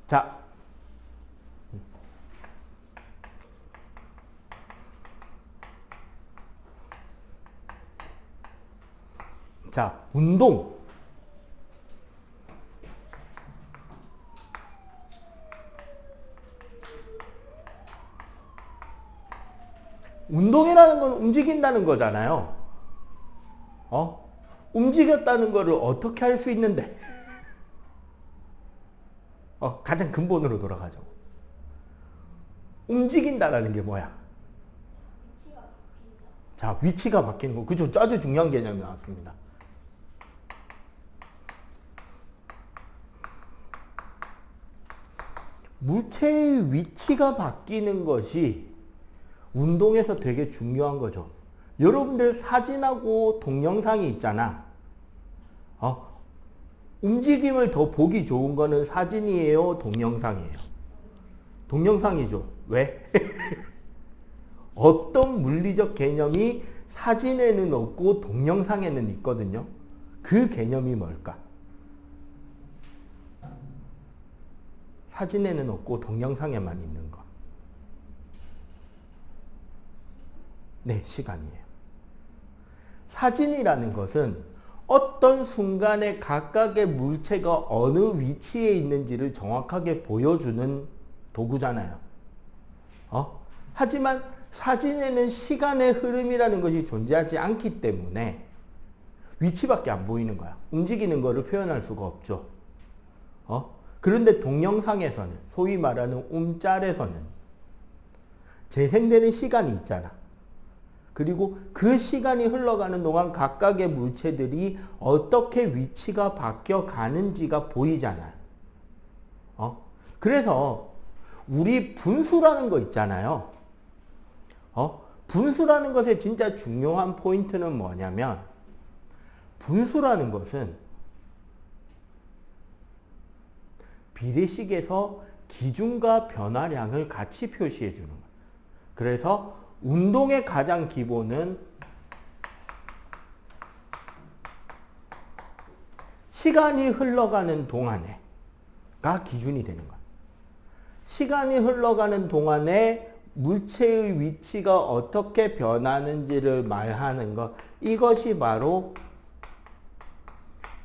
자, 운동. 운동이라는 건 움직인다는 거잖아요. 움직였다는 거를 어떻게 할 수 있는데? 가장 근본으로 돌아가죠. 움직인다라는 게 뭐야? 위치가 바뀐다. 자, 위치가 바뀌는 거. 그죠? 아주 중요한 개념이 나왔습니다. 물체의 위치가 바뀌는 것이 운동에서 되게 중요한 거죠. 여러분들 사진하고 동영상이 있잖아. 움직임을 더 보기 좋은 거는 사진이에요, 동영상이에요? 동영상이죠. 왜? 어떤 물리적 개념이 사진에는 없고 동영상에는 있거든요. 그 개념이 뭘까? 사진에는 없고 동영상에만 있는 것. 네, 시간이에요. 사진이라는 것은 어떤 순간에 각각의 물체가 어느 위치에 있는지를 정확하게 보여주는 도구잖아요. 하지만 사진에는 시간의 흐름이라는 것이 존재하지 않기 때문에 위치밖에 안 보이는 거야. 움직이는 거를 표현할 수가 없죠. 그런데 동영상에서는, 소위 말하는 움짤에서는 재생되는 시간이 있잖아. 그리고 그 시간이 흘러가는 동안 각각의 물체들이 어떻게 위치가 바뀌어 가는지가 보이잖아요. 그래서 우리 분수라는 거 있잖아요. 분수라는 것의 진짜 중요한 포인트는 뭐냐면, 분수라는 것은 비례식에서 기준과 변화량을 같이 표시해 주는 거예요. 그래서 운동의 가장 기본은 시간이 흘러가는 동안에가 기준이 되는 거예요. 시간이 흘러가는 동안에 물체의 위치가 어떻게 변하는지를 말하는 것, 이것이 바로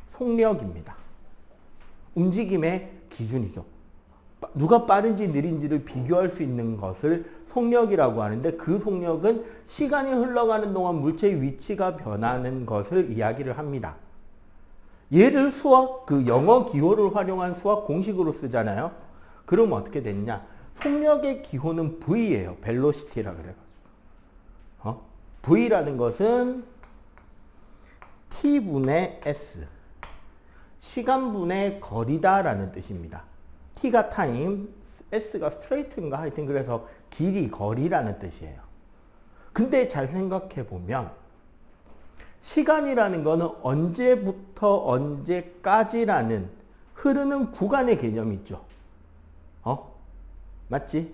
속력입니다. 움직임의 기준이죠. 누가 빠른지 느린지를 비교할 수 있는 것을 속력이라고 하는데, 그 속력은 시간이 흘러가는 동안 물체의 위치가 변하는 것을 이야기를 합니다. 얘를 영어 기호를 활용한 수학 공식으로 쓰잖아요. 그럼 어떻게 되느냐? 속력의 기호는 V예요. 벨로시티라 그래가지고. V라는 것은 T분의 S. 시간분의 거리다라는 뜻입니다. T가 타임, S가 스트레이트인가 하여튼 그래서 길이, 거리라는 뜻이에요. 근데 잘 생각해 보면 시간이라는 거는 언제부터 언제까지라는 흐르는 구간의 개념이 있죠. 맞지?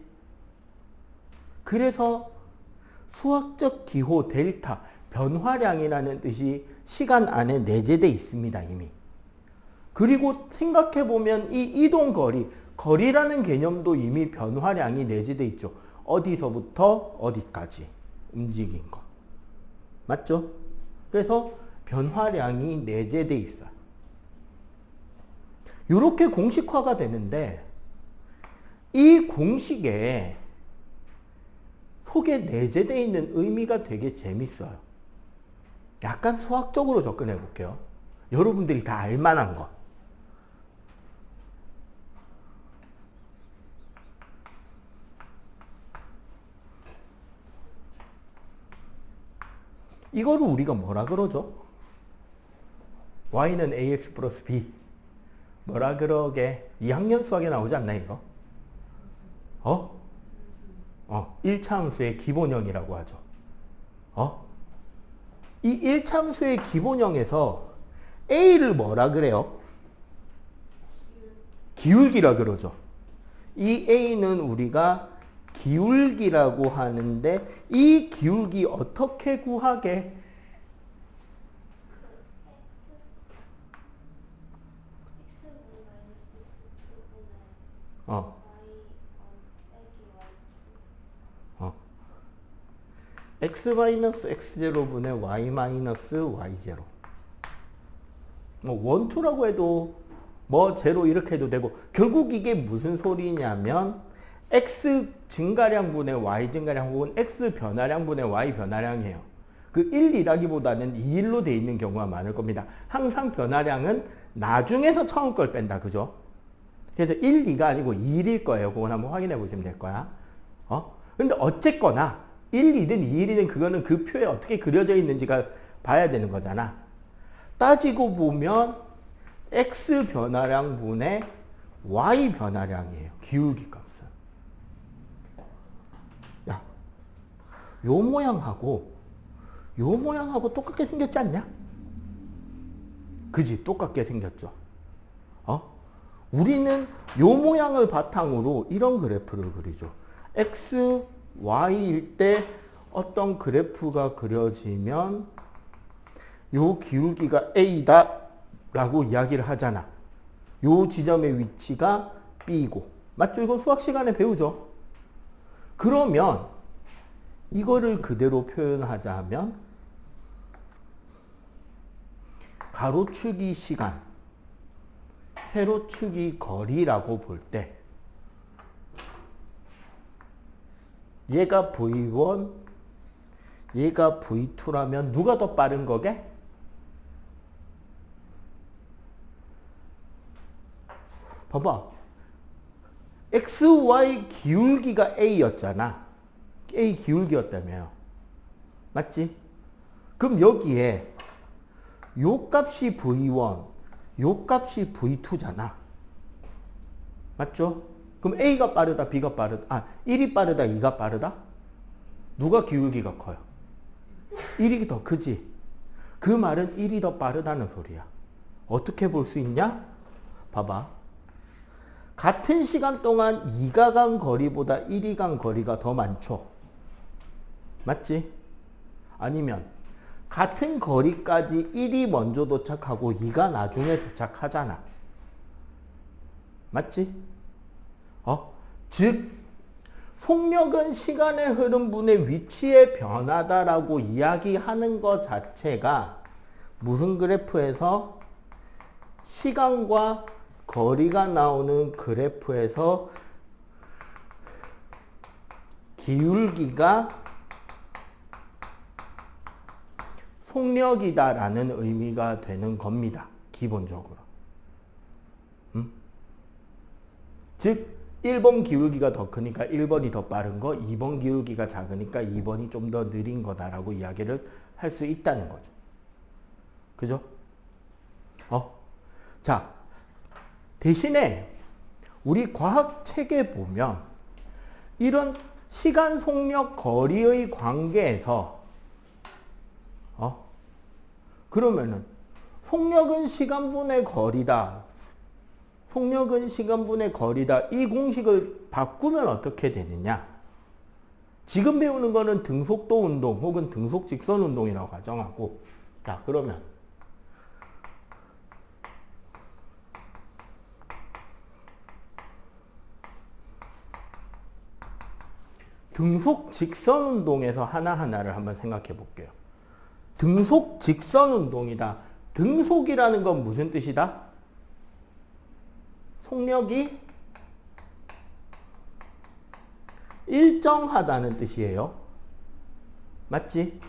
그래서 수학적 기호 델타, 변화량이라는 뜻이 시간 안에 내재되어 있습니다, 이미. 그리고 생각해보면 이 이동 거리라는 개념도 이미 변화량이 내재되어 있죠. 어디서부터 어디까지 움직인 거. 맞죠? 그래서 변화량이 내재되어 있어요. 이렇게 공식화가 되는데, 이 공식에 속에 내재되어 있는 의미가 되게 재밌어요. 약간 수학적으로 접근해 볼게요. 여러분들이 다 알만한 거. 이거를 우리가 뭐라 그러죠? y는 ax 플러스 b. 뭐라 그러게? 2학년 수학에 나오지 않나 이거? 1차 함수의 기본형이라고 하죠. 이 1차 함수의 기본형에서 a를 뭐라 그래요? 기울기라 그러죠. 이 a는 우리가 기울기라고 하는데, 이 기울기 어떻게 구하게? 어, y x 마이너스 x0분의 y 마이너스 y0. 뭐 1, 2라고 해도 뭐 제로 이렇게 해도 되고 결국 이게 무슨 소리냐면 x 증가량분의 y 증가량 혹은 x 변화량분의 y 변화량이에요. 그 1, 2라기보다는 2, 1로 돼 있는 경우가 많을 겁니다. 항상 변화량은 나중에서 처음 걸 뺀다. 그죠? 그래서 1, 2가 아니고 2, 1일 거예요. 그건 한번 확인해 보시면 될 거야. 근데 어쨌거나 1, 2든 2, 1이든 그거는 그 표에 어떻게 그려져 있는지가 봐야 되는 거잖아. 따지고 보면 x 변화량 분의 y 변화량이에요. 기울기 값은. 야, 요 모양하고 요 모양하고 똑같게 생겼지 않냐? 그지? 똑같게 생겼죠. 우리는 요 모양을 바탕으로 이런 그래프를 그리죠. x, y일 때 어떤 그래프가 그려지면 요 기울기가 a다 라고 이야기를 하잖아. 요 지점의 위치가 b고. 맞죠? 이건 수학 시간에 배우죠. 그러면 이거를 그대로 표현하자면 가로축이 시간, 세로축이 거리라고 볼 때 얘가 V1, 얘가 V2라면 누가 더 빠른 거게? 봐봐. X, Y 기울기가 A였잖아. A 기울기였다며요. 맞지? 그럼 여기에 요 값이 V1, 요 값이 V2잖아. 맞죠? 그럼 A가 빠르다, B가 빠르다, 1이 빠르다, 2가 빠르다? 누가 기울기가 커요? 1이 더 크지? 그 말은 1이 더 빠르다는 소리야. 어떻게 볼 수 있냐? 봐봐. 같은 시간 동안 2가 간 거리보다 1이 간 거리가 더 많죠? 맞지? 아니면 같은 거리까지 1이 먼저 도착하고 2가 나중에 도착하잖아. 맞지? 즉 속력은 시간의 흐름분의 위치의 변화다라고 이야기하는 것 자체가 무슨 그래프에서 시간과 거리가 나오는 그래프에서 기울기가 속력이다라는 의미가 되는 겁니다. 기본적으로. 즉 1번 기울기가 더 크니까 1번이 더 빠른 거, 2번 기울기가 작으니까 2번이 좀 더 느린 거다라고 이야기를 할 수 있다는 거죠. 그죠? 자, 대신에 우리 과학책에 보면 이런 시간, 속력, 거리의 관계에서 그러면은 속력은 시간분의 거리다. 속력은 시간분의 거리다. 이 공식을 바꾸면 어떻게 되느냐? 지금 배우는 거는 등속도 운동 혹은 등속 직선 운동이라고 가정하고, 자, 그러면 등속 직선 운동에서 하나하나를 한번 생각해 볼게요. 등속 직선 운동이다. 등속이라는 건 무슨 뜻이다? 속력이 일정하다는 뜻이에요. 맞지?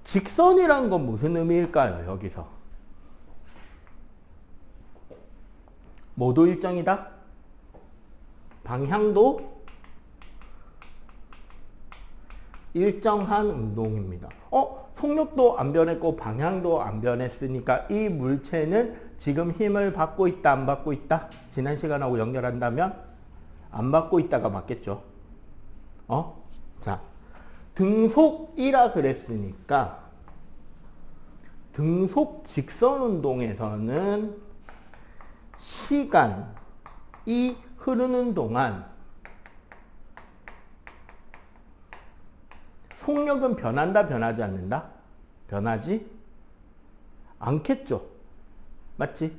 직선이란 건 무슨 의미일까요? 여기서 뭐도 일정이다? 방향도 일정한 운동입니다. 속력도 안 변했고 방향도 안 변했으니까 이 물체는 지금 힘을 받고 있다, 안 받고 있다? 지난 시간하고 연결한다면 안 받고 있다가 맞겠죠. 자, 등속이라 그랬으니까 등속 직선 운동에서는 시간이 흐르는 동안 속력은 변한다, 변하지 않는다? 변하지 않겠죠. 맞지?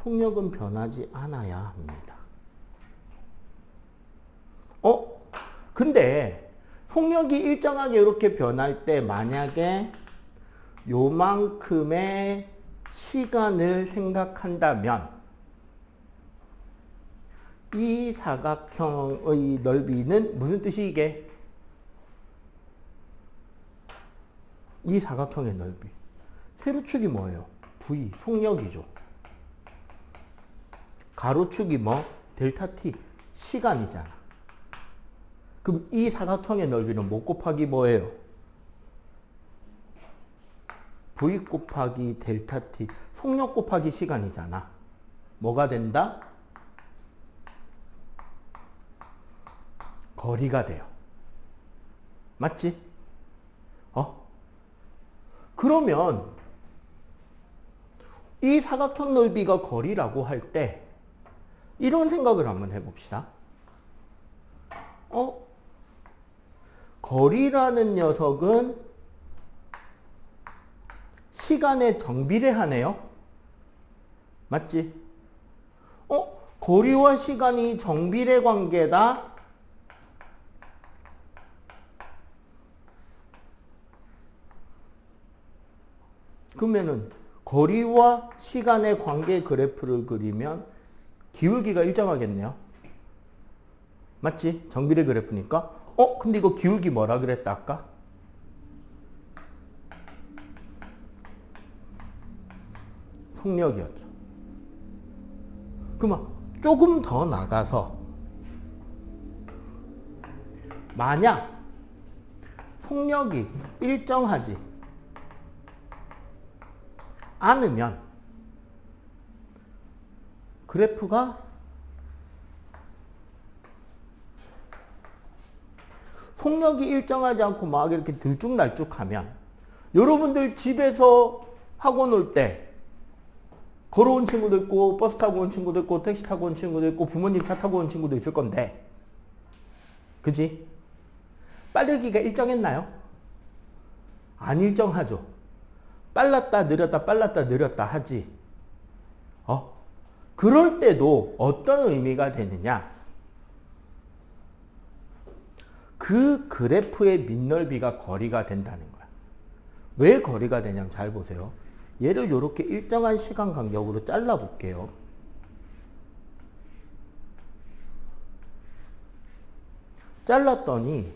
속력은 변하지 않아야 합니다. 근데 속력이 일정하게 이렇게 변할 때 만약에 요만큼의 시간을 생각한다면 이 사각형의 넓이는 무슨 뜻이 이게? 이 사각형의 넓이. 세로축이 뭐예요? V, 속력이죠. 가로축이 뭐? 델타 T, 시간이잖아. 그럼 이 사각형의 넓이는 뭐 곱하기 뭐예요? V 곱하기 델타 T, 속력 곱하기 시간이잖아. 뭐가 된다? 거리가 돼요. 맞지? 그러면 이 사각형 넓이가 거리라고 할 때 이런 생각을 한번 해봅시다. 거리라는 녀석은 시간에 정비례하네요. 맞지? 거리와 시간이 정비례 관계다. 그러면은 거리와 시간의 관계 그래프를 그리면 기울기가 일정하겠네요. 맞지? 정비례 그래프니까. 근데 이거 기울기 뭐라 그랬다 아까? 속력이었죠. 그러면 조금 더 나가서 만약 속력이 일정하지 않으면 그래프가 속력이 일정하지 않고 막 이렇게 들쭉날쭉하면 여러분들 집에서 학원 올 때 걸어온 친구도 있고 버스 타고 온 친구도 있고 택시 타고 온 친구도 있고 부모님 차 타고 온 친구도 있을 건데 그지? 빠르기가 일정했나요? 안 일정하죠. 빨랐다 느렸다 빨랐다 느렸다 하지. 그럴 때도 어떤 의미가 되느냐? 그 그래프의 밑넓이가 거리가 된다는 거야. 왜 거리가 되냐면 잘 보세요. 얘를 이렇게 일정한 시간 간격으로 잘라 볼게요. 잘랐더니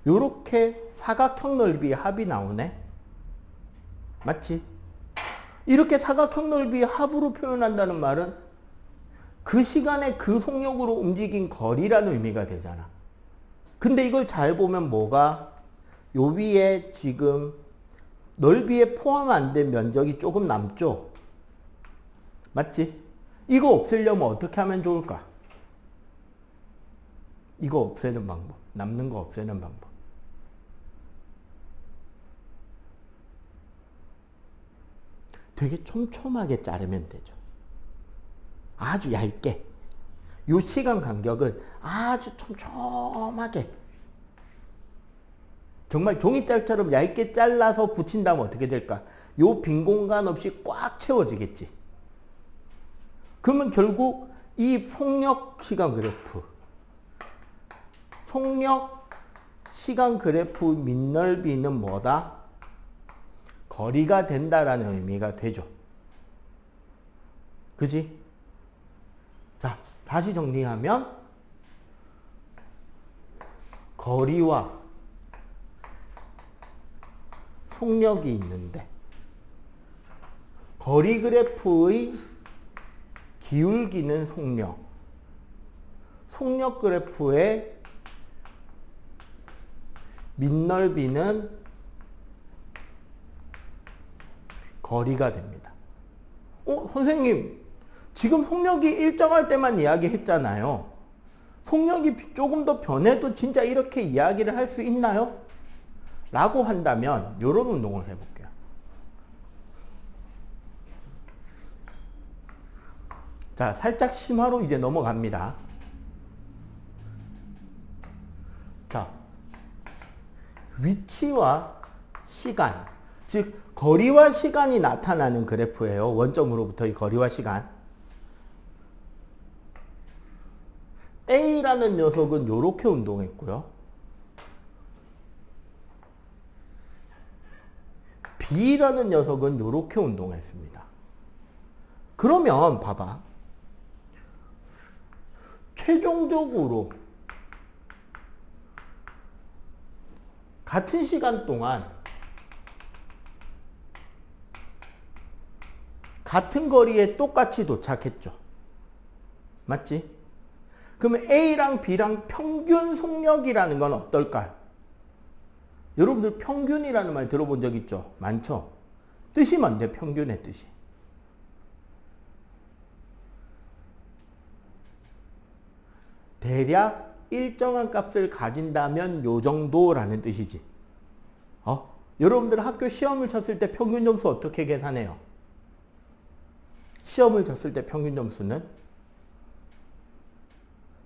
요렇게 사각형 넓이의 합이 나오네. 맞지? 이렇게 사각형 넓이의 합으로 표현한다는 말은 그 시간에 그 속력으로 움직인 거리라는 의미가 되잖아. 근데 이걸 잘 보면 뭐가 요 위에 지금 넓이에 포함 안 된 면적이 조금 남죠? 맞지? 이거 없애려면 어떻게 하면 좋을까? 이거 없애는 방법. 남는 거 없애는 방법. 되게 촘촘하게 자르면 되죠. 아주 얇게. 요 시간 간격을 아주 촘촘하게. 정말 종이짤처럼 얇게 잘라서 붙인다면 어떻게 될까? 요 빈 공간 없이 꽉 채워지겠지. 그러면 결국 이 속력 시간 그래프, 속력 시간 그래프 밑넓이는 뭐다? 거리가 된다라는 의미가 되죠. 그지? 자, 다시 정리하면 거리와 속력이 있는데 거리 그래프의 기울기는 속력, 속력 그래프의 밑넓이는 거리가 됩니다. 선생님, 지금 속력이 일정할 때만 이야기했잖아요. 속력이 조금 더 변해도 진짜 이렇게 이야기를 할 수 있나요? 라고 한다면 이런 운동을 해볼게요. 자, 살짝 심화로 이제 넘어갑니다. 자, 위치와 시간, 즉 거리와 시간이 나타나는 그래프예요. 원점으로부터의 거리와 시간. A라는 녀석은 이렇게 운동했고요. B라는 녀석은 이렇게 운동했습니다. 그러면 봐봐. 최종적으로 같은 시간 동안 같은 거리에 똑같이 도착했죠. 맞지? 그러면 A랑 B랑 평균 속력이라는 건 어떨까요? 여러분들 평균이라는 말 들어본 적 있죠? 많죠? 뜻이 뭔데? 평균의 뜻이. 대략 일정한 값을 가진다면 요 정도라는 뜻이지. 여러분들 학교 시험을 쳤을 때 평균 점수 어떻게 계산해요? 시험을 쳤을 때 평균 점수는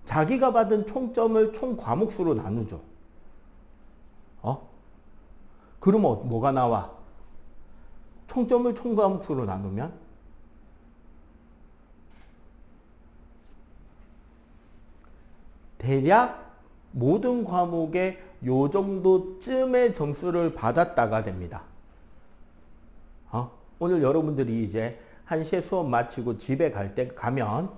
자기가 받은 총점을 총 과목수로 나누죠. 그러면 뭐가 나와? 총점을 총 과목수로 나누면 대략 모든 과목에 요 정도쯤의 점수를 받았다가 됩니다. 오늘 여러분들이 이제 1시에 수업 마치고 집에 갈 때 가면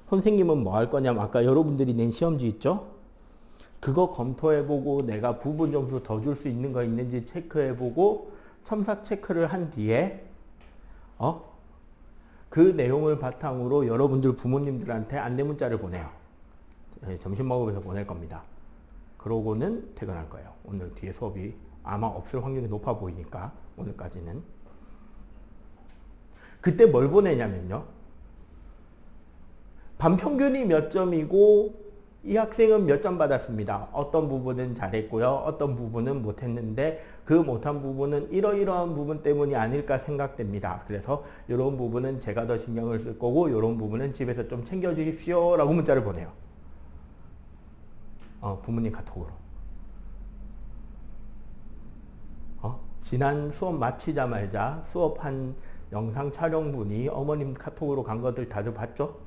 선생님은 뭐 할 거냐면 아까 여러분들이 낸 시험지 있죠? 그거 검토해보고 내가 부분 점수 더 줄 수 있는 거 있는지 체크해보고 첨삭 체크를 한 뒤에 그 내용을 바탕으로 여러분들 부모님들한테 안내 문자를 보내요. 점심 먹으면서 보낼 겁니다. 그러고는 퇴근할 거예요. 오늘 뒤에 수업이 아마 없을 확률이 높아 보이니까 오늘까지는. 그때 뭘 보내냐면요. 반평균이 몇 점이고 이 학생은 몇 점 받았습니다. 어떤 부분은 잘했고요. 어떤 부분은 못했는데 그 못한 부분은 이러이러한 부분 때문이 아닐까 생각됩니다. 그래서 이런 부분은 제가 더 신경을 쓸 거고 이런 부분은 집에서 좀 챙겨주십시오 라고 문자를 보내요. 부모님 카톡으로. 지난 수업 마치자마자 수업한 영상 촬영분이 어머님 카톡으로 간 것들 다들 봤죠?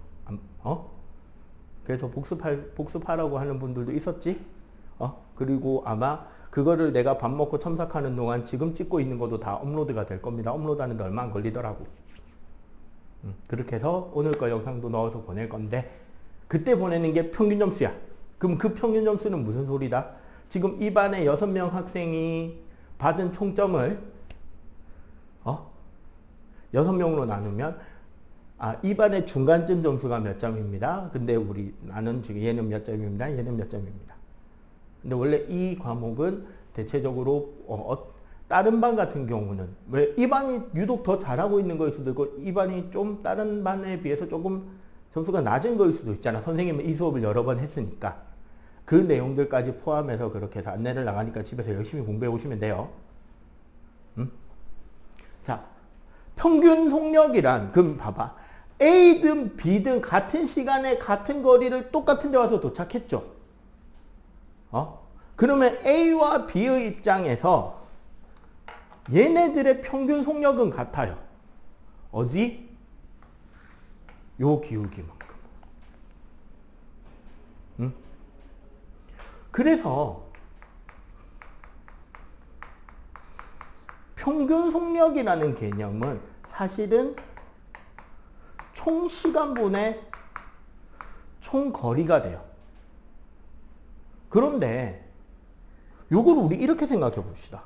그래서 복습하라고 하는 분들도 있었지? 그리고 아마 그거를 내가 밥 먹고 첨삭하는 동안 지금 찍고 있는 것도 다 업로드가 될 겁니다. 업로드하는데 얼마 안 걸리더라고. 그렇게 해서 오늘 거 영상도 넣어서 보낼 건데 그때 보내는 게 평균 점수야. 그럼 그 평균 점수는 무슨 소리다? 지금 이 반에 6명 학생이 받은 총점을 6명으로 나누면 이 반의 중간쯤 점수가 몇 점입니다. 근데 나는 지금 얘는 몇 점입니다. 얘는 몇 점입니다. 근데 원래 이 과목은 대체적으로 다른 반 같은 경우는 왜 이 반이 유독 더 잘하고 있는 거일 수도 있고 이 반이 좀 다른 반에 비해서 조금 점수가 낮은 거일 수도 있잖아. 선생님은 이 수업을 여러 번 했으니까. 그 내용들까지 포함해서 그렇게 해서 안내를 나가니까 집에서 열심히 공부해 오시면 돼요. 자, 평균 속력이란 그럼 봐봐. A든 B든 같은 시간에 같은 거리를 똑같은 데 와서 도착했죠. 그러면 A와 B의 입장에서 얘네들의 평균 속력은 같아요. 어디? 요 기울기만큼. 그래서 평균 속력이라는 개념은 사실은 총 시간분의 총 거리가 돼요. 그런데 요걸 우리 이렇게 생각해 봅시다.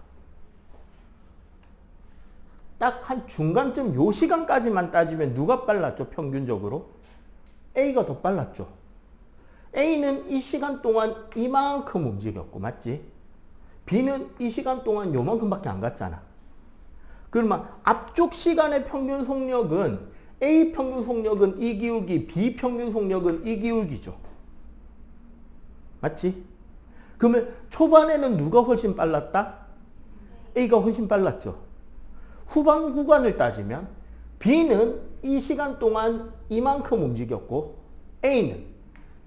딱 한 중간쯤 요 시간까지만 따지면 누가 빨랐죠? 평균적으로? A가 더 빨랐죠. A는 이 시간 동안 이만큼 움직였고, 맞지? B는 이 시간 동안 요만큼밖에 안 갔잖아. 그러면 앞쪽 시간의 평균 속력은 A 평균 속력은 이 기울기, B 평균 속력은 이 기울기죠. 맞지? 그러면 초반에는 누가 훨씬 빨랐다? A가 훨씬 빨랐죠. 후반 구간을 따지면 B는 이 시간 동안 이만큼 움직였고 A는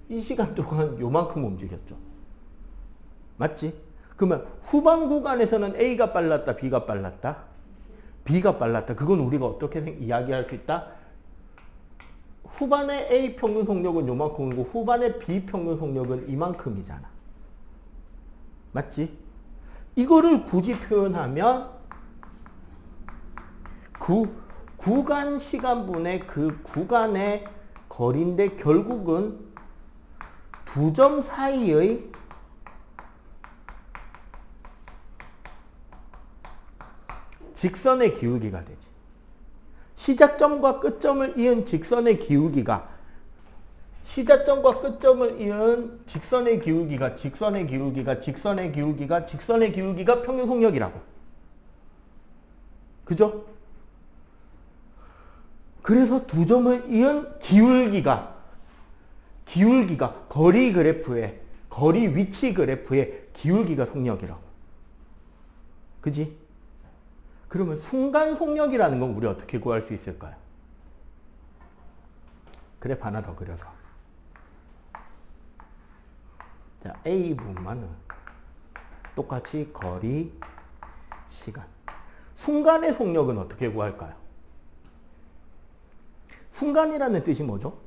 이 시간 동안 요만큼 움직였죠. 맞지? 그러면 후반 구간에서는 A가 빨랐다, B가 빨랐다? B가 빨랐다. 그건 우리가 어떻게 이야기할 수 있다? 후반의 A 평균 속력은 요만큼이고 후반의 B 평균 속력은 이만큼이잖아. 맞지? 이거를 굳이 표현하면 구간 시간분의 그 구간의 거리인데 결국은 두 점 사이의 직선의 기울기가 되지. 시작점과 끝점을 이은 직선의 기울기가 시작점과 끝점을 이은 직선의 기울기가 평균 속력이라고. 그죠? 그래서 두 점을 이은 기울기가 거리 그래프의 거리 위치 그래프의 기울기가 속력이라고. 그지? 그러면 순간 속력이라는 건 우리 어떻게 구할 수 있을까요? 그래프 하나 더 그려서. 자, A 부분만은 똑같이 거리, 시간. 순간의 속력은 어떻게 구할까요? 순간이라는 뜻이 뭐죠?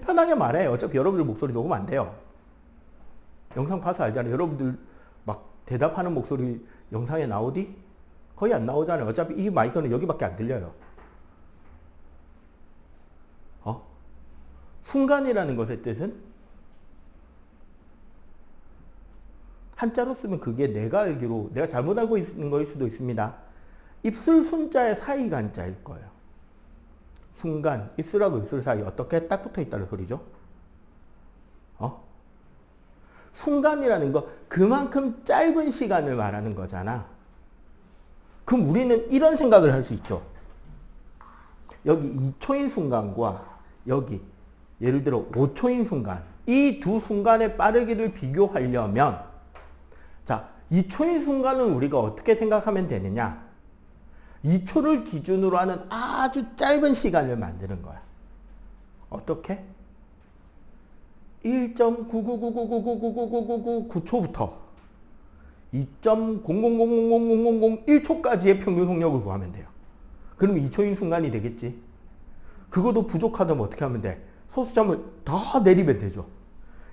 편하게 말해. 어차피 여러분들 목소리 녹음 안 돼요. 영상 봐서 알잖아요. 여러분들 막 대답하는 목소리 영상에 나오디? 거의 안 나오잖아요. 어차피 이 마이크는 여기밖에 안 들려요. 순간이라는 것의 뜻은 한자로 쓰면 그게 내가 알기로 내가 잘못 알고 있는 거일 수도 있습니다. 입술 순자의 사이가 한자일 거예요. 순간, 입술하고 입술 사이 어떻게 딱 붙어 있다는 소리죠? 순간이라는 거 그만큼 짧은 시간을 말하는 거잖아. 그럼 우리는 이런 생각을 할 수 있죠. 여기 2초인 순간과 여기 예를 들어 5초인 순간, 이 두 순간의 빠르기를 비교하려면 자, 2초인 순간은 우리가 어떻게 생각하면 되느냐? 2초를 기준으로 하는 아주 짧은 시간을 만드는 거야. 어떻게? 1.999999999999999초부터 2.000000001초까지의 평균 속력을 구하면 돼요. 그럼 2초인 순간이 되겠지. 그것도 부족하다면 어떻게 하면 돼? 소수점을 더 내리면 되죠.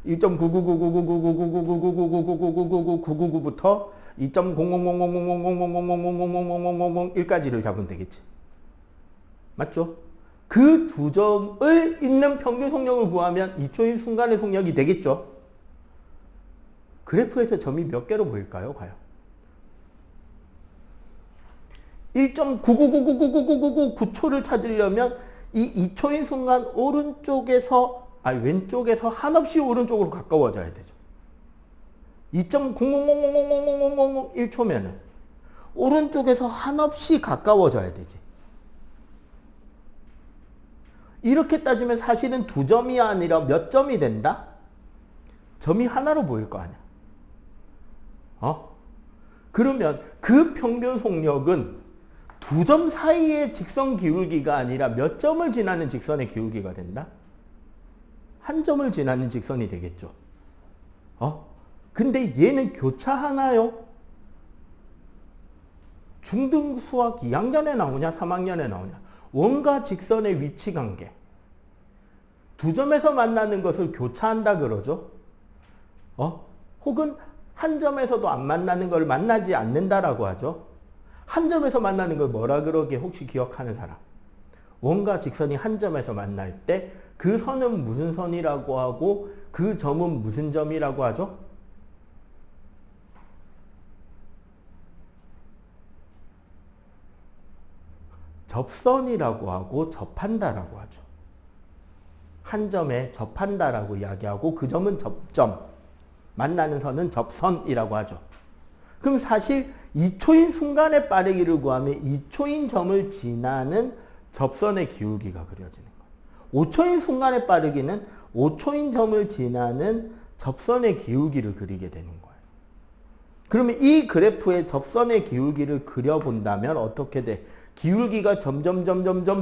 1.99999999999999999999999999999999999999999999999999999999999999999999999999999999999999999999999999999999999999999999999999999999999999999999999999999999999999999999999999999999999999999999999999999999999 맞죠? 그 두 점을 잇는 평균 속력을 구하면 2초인 순간의 속력이 되겠죠? 그래프에서 점이 몇 개로 보일까요? 과연? 1.99999999999초를 찾으려면 이 2초인 순간 왼쪽에서 한없이 오른쪽으로 가까워져야 되죠. 2.000000001초면은 오른쪽에서 한없이 가까워져야 되지. 이렇게 따지면 사실은 두 점이 아니라 몇 점이 된다? 점이 하나로 보일 거 아니야. 그러면 그 평균 속력은 두 점 사이의 직선 기울기가 아니라 몇 점을 지나는 직선의 기울기가 된다? 한 점을 지나는 직선이 되겠죠. 근데 얘는 교차하나요? 중등 수학 2학년에 나오냐 3학년에 나오냐? 원과 직선의 위치 관계. 두 점에서 만나는 것을 교차한다 그러죠. 혹은 한 점에서도 안 만나는 걸 만나지 않는다라고 하죠. 한 점에서 만나는 걸 뭐라 그러게 혹시 기억하는 사람? 원과 직선이 한 점에서 만날 때 그 선은 무슨 선이라고 하고 그 점은 무슨 점이라고 하죠? 접선이라고 하고 접한다라고 하죠. 한 점에 접한다라고 이야기하고 그 점은 접점, 만나는 선은 접선이라고 하죠. 그럼 사실 2초인 순간의 빠르기를 구하면 2초인 점을 지나는 접선의 기울기가 그려지는 거예요. 5초인 순간의 빠르기는 5초인 점을 지나는 접선의 기울기를 그리게 되는 거예요. 그러면 이 그래프의 접선의 기울기를 그려본다면 어떻게 돼? 기울기가 점점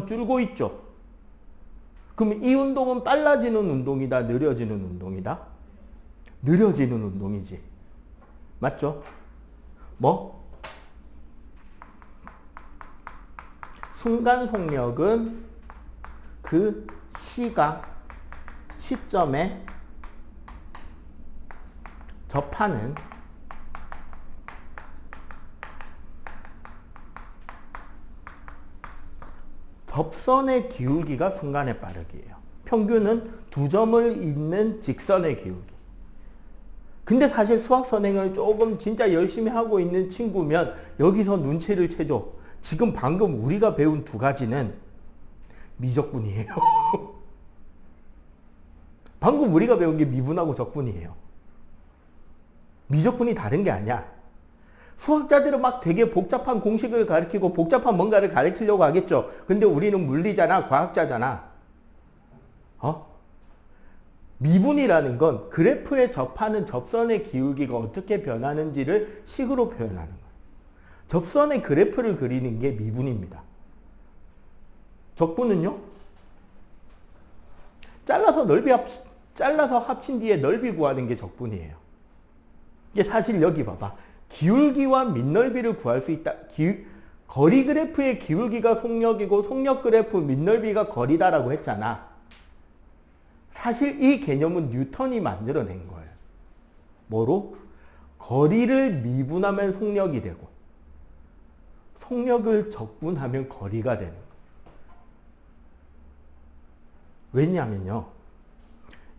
줄고 있죠. 그러면 이 운동은 빨라지는 운동이다, 느려지는 운동이다? 느려지는 운동이지. 맞죠? 뭐? 순간 속력은 그 시점에 접하는 접선의 기울기가 순간의 빠르기예요. 평균은 2점을 잇는 직선의 기울기. 근데 사실 수학 선행을 조금 진짜 열심히 하고 있는 친구면 여기서 눈치를 채줘. 지금 방금 우리가 배운 두 가지는 미적분이에요. 방금 우리가 배운 게 미분하고 적분이에요. 미적분이 다른 게 아니야. 수학자들은 막 되게 복잡한 공식을 가르치고 복잡한 뭔가를 가르치려고 하겠죠. 근데 우리는 물리잖아, 과학자잖아. 미분이라는 건 그래프에 접하는 접선의 기울기가 어떻게 변하는지를 식으로 표현하는 거예요. 접선의 그래프를 그리는 게 미분입니다. 적분은요? 잘라서 합친 뒤에 넓이 구하는 게 적분이에요. 이게 사실 여기 봐봐. 기울기와 밑넓이를 구할 수 있다. 거리 그래프의 기울기가 속력이고 속력 그래프 밑넓이가 거리다라고 했잖아. 사실 이 개념은 뉴턴이 만들어낸 거예요. 뭐로? 거리를 미분하면 속력이 되고 속력을 적분하면 거리가 되는 거예요. 왜냐하면요.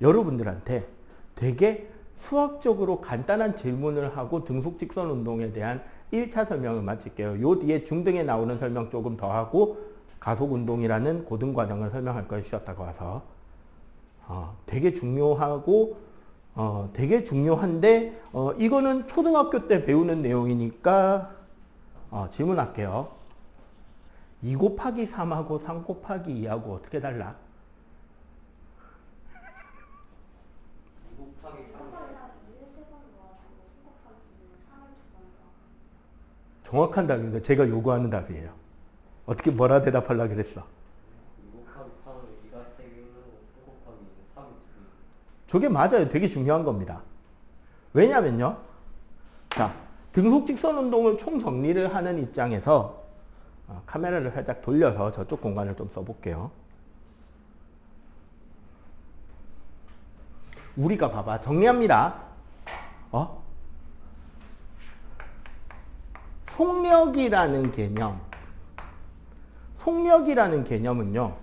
여러분들한테 되게 수학적으로 간단한 질문을 하고 등속직선 운동에 대한 1차 설명을 마칠게요. 요 뒤에 중등에 나오는 설명 조금 더 하고 가속운동이라는 고등과정을 설명할 거예요. 쉬었다가 와서. 되게 중요하고 되게 중요한데 이거는 초등학교 때 배우는 내용이니까 질문할게요. 2 곱하기 3하고 3 곱하기 2하고 어떻게 달라? 정확한 답입니다. 제가 요구하는 답이에요. 어떻게 뭐라 대답하려고 그랬어? 2 곱하기 3은 2가 3개 있는 거 3 곱하기 3이 2개. 저게 맞아요. 되게 중요한 겁니다. 왜냐면요. 자, 등속직선 운동을 총정리를 하는 입장에서 카메라를 살짝 돌려서 저쪽 공간을 좀 써볼게요. 우리가 봐봐. 정리합니다. 속력이라는 개념. 속력이라는 개념은요.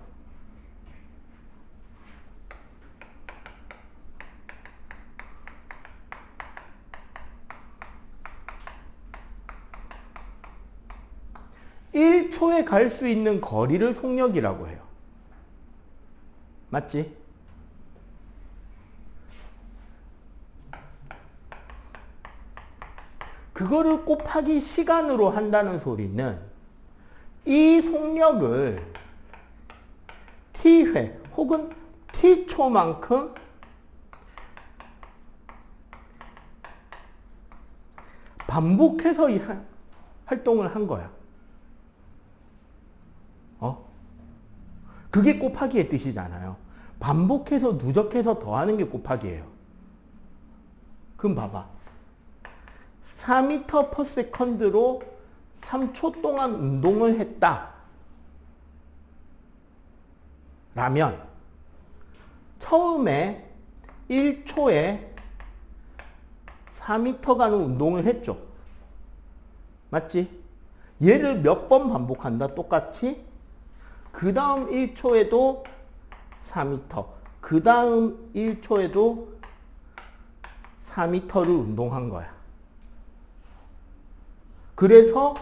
(1초에) 갈 수 있는 거리를 속력이라고 해요. 맞지? 그거를 곱하기 시간으로 한다는 소리는 이 속력을 t회 혹은 t초만큼 반복해서 이 활동을 한 거야. 그게 곱하기의 뜻이잖아요. 반복해서 누적해서 더하는 게 곱하기예요. 그럼 봐봐. 4m/s로 3초 동안 운동을 했다. 라면 처음에 1초에 4m 가는 운동을 했죠. 맞지? 얘를 몇 번 반복한다? 똑같이. 그 다음 1초에도 4m. 그 다음 1초에도 4m를 운동한 거야. 그래서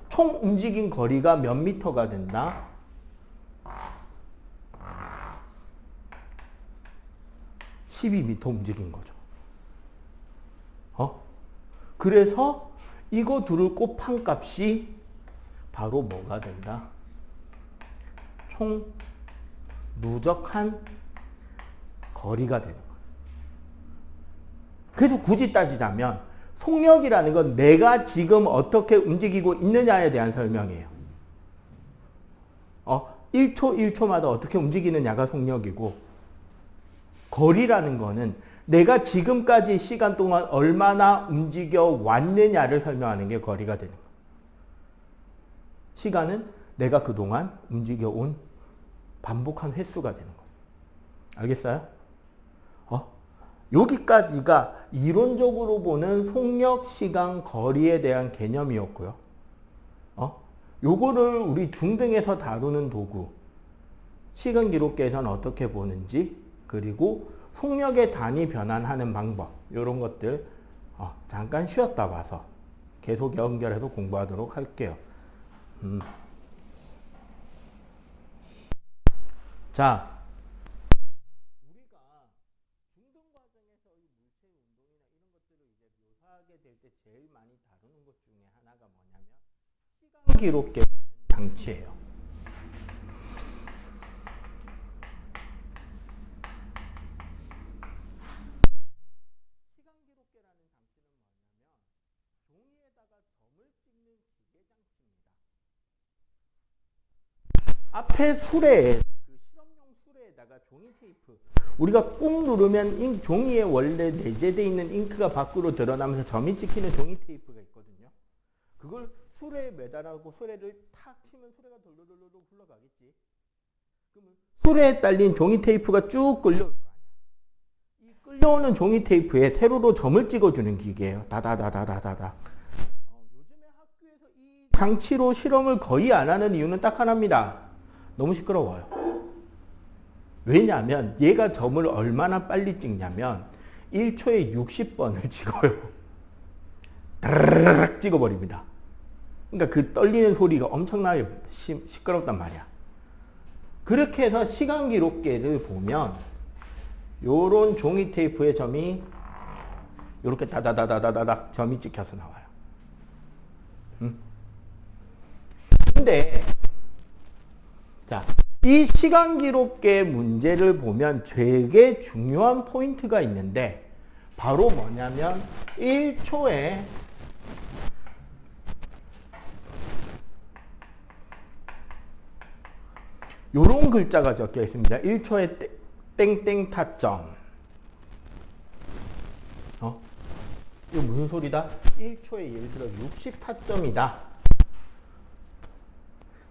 총 움직인 거리가 몇 미터가 된다? 12m 움직인 거죠. 그래서 이거 둘을 곱한 값이 바로 뭐가 된다? 총 누적한 거리가 되는 거예요. 그래서 굳이 따지자면 속력이라는 건 내가 지금 어떻게 움직이고 있느냐에 대한 설명이에요. 1초 1초마다 어떻게 움직이느냐가 속력이고, 거리라는 거는 내가 지금까지 시간 동안 얼마나 움직여 왔느냐를 설명하는 게 거리가 되는 거예요. 시간은 내가 그동안 움직여 온 반복한 횟수가 되는 거예요. 알겠어요? 여기까지가 이론적으로 보는 속력, 시간, 거리에 대한 개념이었고요. 요거를 우리 중등에서 다루는 도구, 시간 기록계에서는 어떻게 보는지, 그리고 속력의 단위 변환하는 방법, 이런 것들 잠깐 쉬었다 와서 계속 연결해서 공부하도록 할게요. 자, 우리가 중등 과정에서 이 물체의 운동이나 이런 것들을 이제 묘사하게 될 때 제일 많이 다루는 것 중에 하나가 뭐냐면 시간 기록계라는 장치예요. 시간 기록계라는 장치는 뭐냐면 종이에다가 점을 찍는 기계 장치입니다. 앞에 수레에 그 실험용 수레에다가 종이 테이프, 우리가 꾹 누르면 종이에 원래 내재되어 있는 잉크가 밖으로 드러나면서 점이 찍히는 종이 테이프가 있거든요. 그걸 수레에 매달아고 수레를 탁 치면 수레가 돌돌돌돌 굴러가겠지. 그러면 수레에 딸린 종이 테이프가 쭉 끌려올 거 아니야. 이 끌려오는 종이 테이프에 세로로 점을 찍어주는 기계예요. 다다다다다다다. 요즘에 학교에서 이 장치로 실험을 거의 안 하는 이유는 딱 하나입니다. 너무 시끄러워요. 왜냐하면 얘가 점을 얼마나 빨리 찍냐면 1초에 60번을 찍어요. 드르륵 찍어버립니다. 그러니까 그 떨리는 소리가 엄청나게 시끄럽단 말이야. 그렇게 해서 시간 기록계를 보면 요런 종이 테이프에 점이 요렇게 다다다다다닥 점이 찍혀서 나와요. 근데 자, 이 시간 기록계 문제를 보면 되게 중요한 포인트가 있는데 바로 뭐냐면 1초에 요런 글자가 적혀 있습니다. 1초에 땡땡 타점. 이거 무슨 소리다? 1초에 예를 들어 60 타점이다.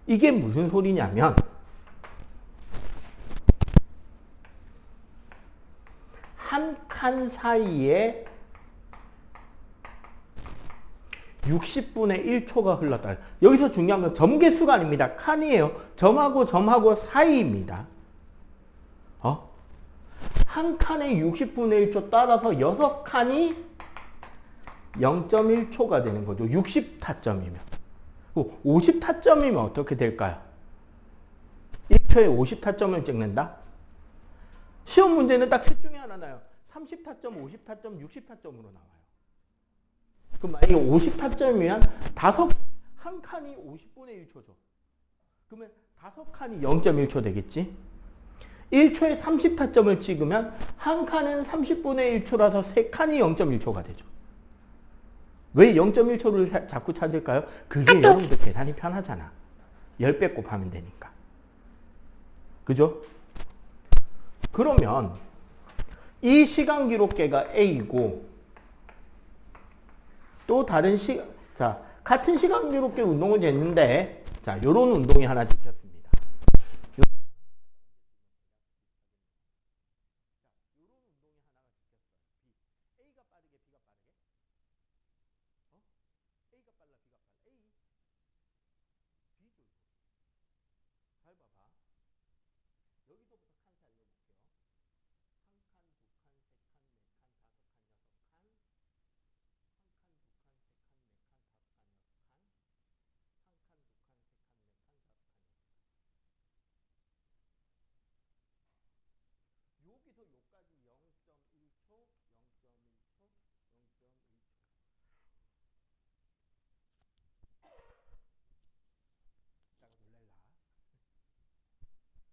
이게 무슨 소리냐면 한 칸 사이에 60분의 1초가 흘렀다. 여기서 중요한 건 점 개수가 아닙니다. 칸이에요. 점하고 점하고 사이입니다. 한 칸에 60분의 1초 따라서 6칸이 0.1초가 되는 거죠. 60타점이면. 50타점이면 어떻게 될까요? 1초에 50타점을 찍는다? 시험 문제는 딱 셋 중에 하나 나요. 30타점, 50타점, 60타점으로 나와요. 그럼 만약에 50타점이면 한 칸이 50분의 1초죠. 그러면 5칸이 0.1초 되겠지? 1초에 30타점을 찍으면 한 칸은 30분의 1초라서 3칸이 0.1초가 되죠. 왜 0.1초를 자꾸 찾을까요? 그게 여러분들 계산이 편하잖아. 10배 곱하면 되니까. 그죠? 그러면 이 시간 기록계가 A고 또 다른 같은 시간 기록계 운동을 했는데 요런 운동이 하나 찍혔습니다. A가 빠르게 B가 빠르게? A가 빨라 B가 빨라? A B죠. 잘 봐봐. 여기서부터 칸 살려볼게요. 한 칸, 두 칸, 세 칸, 네 칸, 다섯 칸, 여섯 칸. 한 칸, 두 칸, 세 칸, 네 칸, 다섯 칸, 여섯 칸. 한 칸, 두 칸, 세 칸, 네 칸, 다섯 칸, 여섯 칸. 여기서 여기까지 0.1초, 0.1초, 0.1초. 이따가 놀랄라.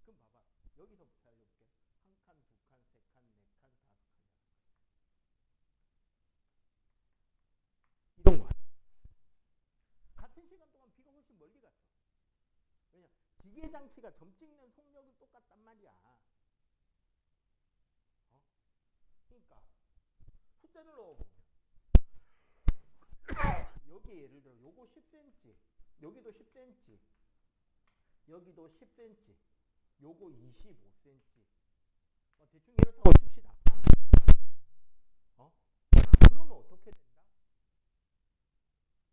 그럼 봐봐. 여기서부터 알려볼게. 한 칸, 두 칸, 세 칸, 네 칸, 다섯 칸, 여섯 칸. 이런 거야. 같은 시간 동안 B가 훨씬 멀리 갔죠. 왜냐? 기계 장치가 점 찍는 속력은 똑같단 말이야. 그러니까 숫자를 넣어보면 여기 예를 들어 요거 10cm, 여기도 10cm, 여기도 10cm, 요거 25cm. 대충 이렇다고 칩시다. 그러면 어떻게 된다?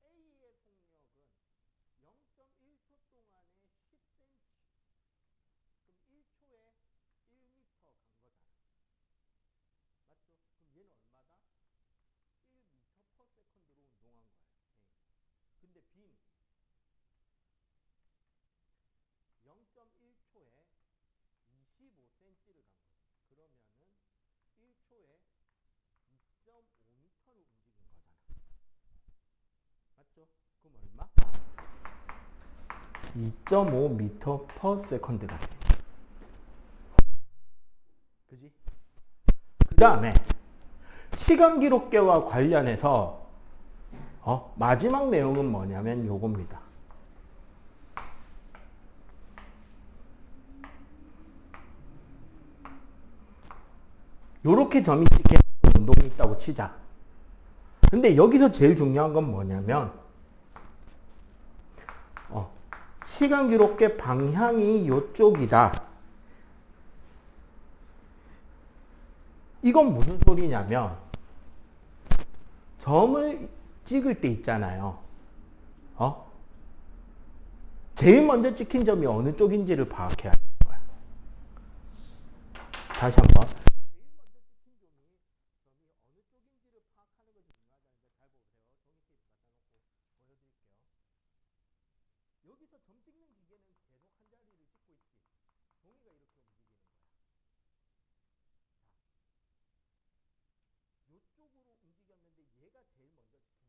A의 속력은 0.1초 동안에 10cm. 그럼 1초에 1m 간 거잖아. 맞죠? 그럼 얘는 얼마다? 1m/s로 운동한 거예요. 근데 B는 0.1초에 25cm를 간 거죠. 그러면은 1초에 2.5m를 움직인 거잖아. 맞죠? 그럼 얼마? 2.5m/s가 되겠죠. 그지? 그 다음에 시간 기록계와 관련해서 마지막 내용은 뭐냐면 요겁니다. 요렇게 점이 찍힌 어떤 운동이 있다고 치자. 근데 여기서 제일 중요한 건 뭐냐면 시간 기록계 방향이 요쪽이다. 이건 무슨 소리냐면 점을 찍을 때 있잖아요. 제일 먼저 찍힌 점이 어느 쪽인지를 파악해야 되는 거야. 다시 한번. 제일 먼저 찍힌 점이 어느 쪽인지를 파악하는 것이 중요하다는데 잘 보세요. 종이 테이프 갖다 놓고 보여드릴게요. 여기서 점 찍는 기계는 계속 한 자리를 찍고 있지. 종이가 이렇게 움직이는 거야. 자, 요쪽으로 움직였는데 얘가 제일 먼저 찍힌 점.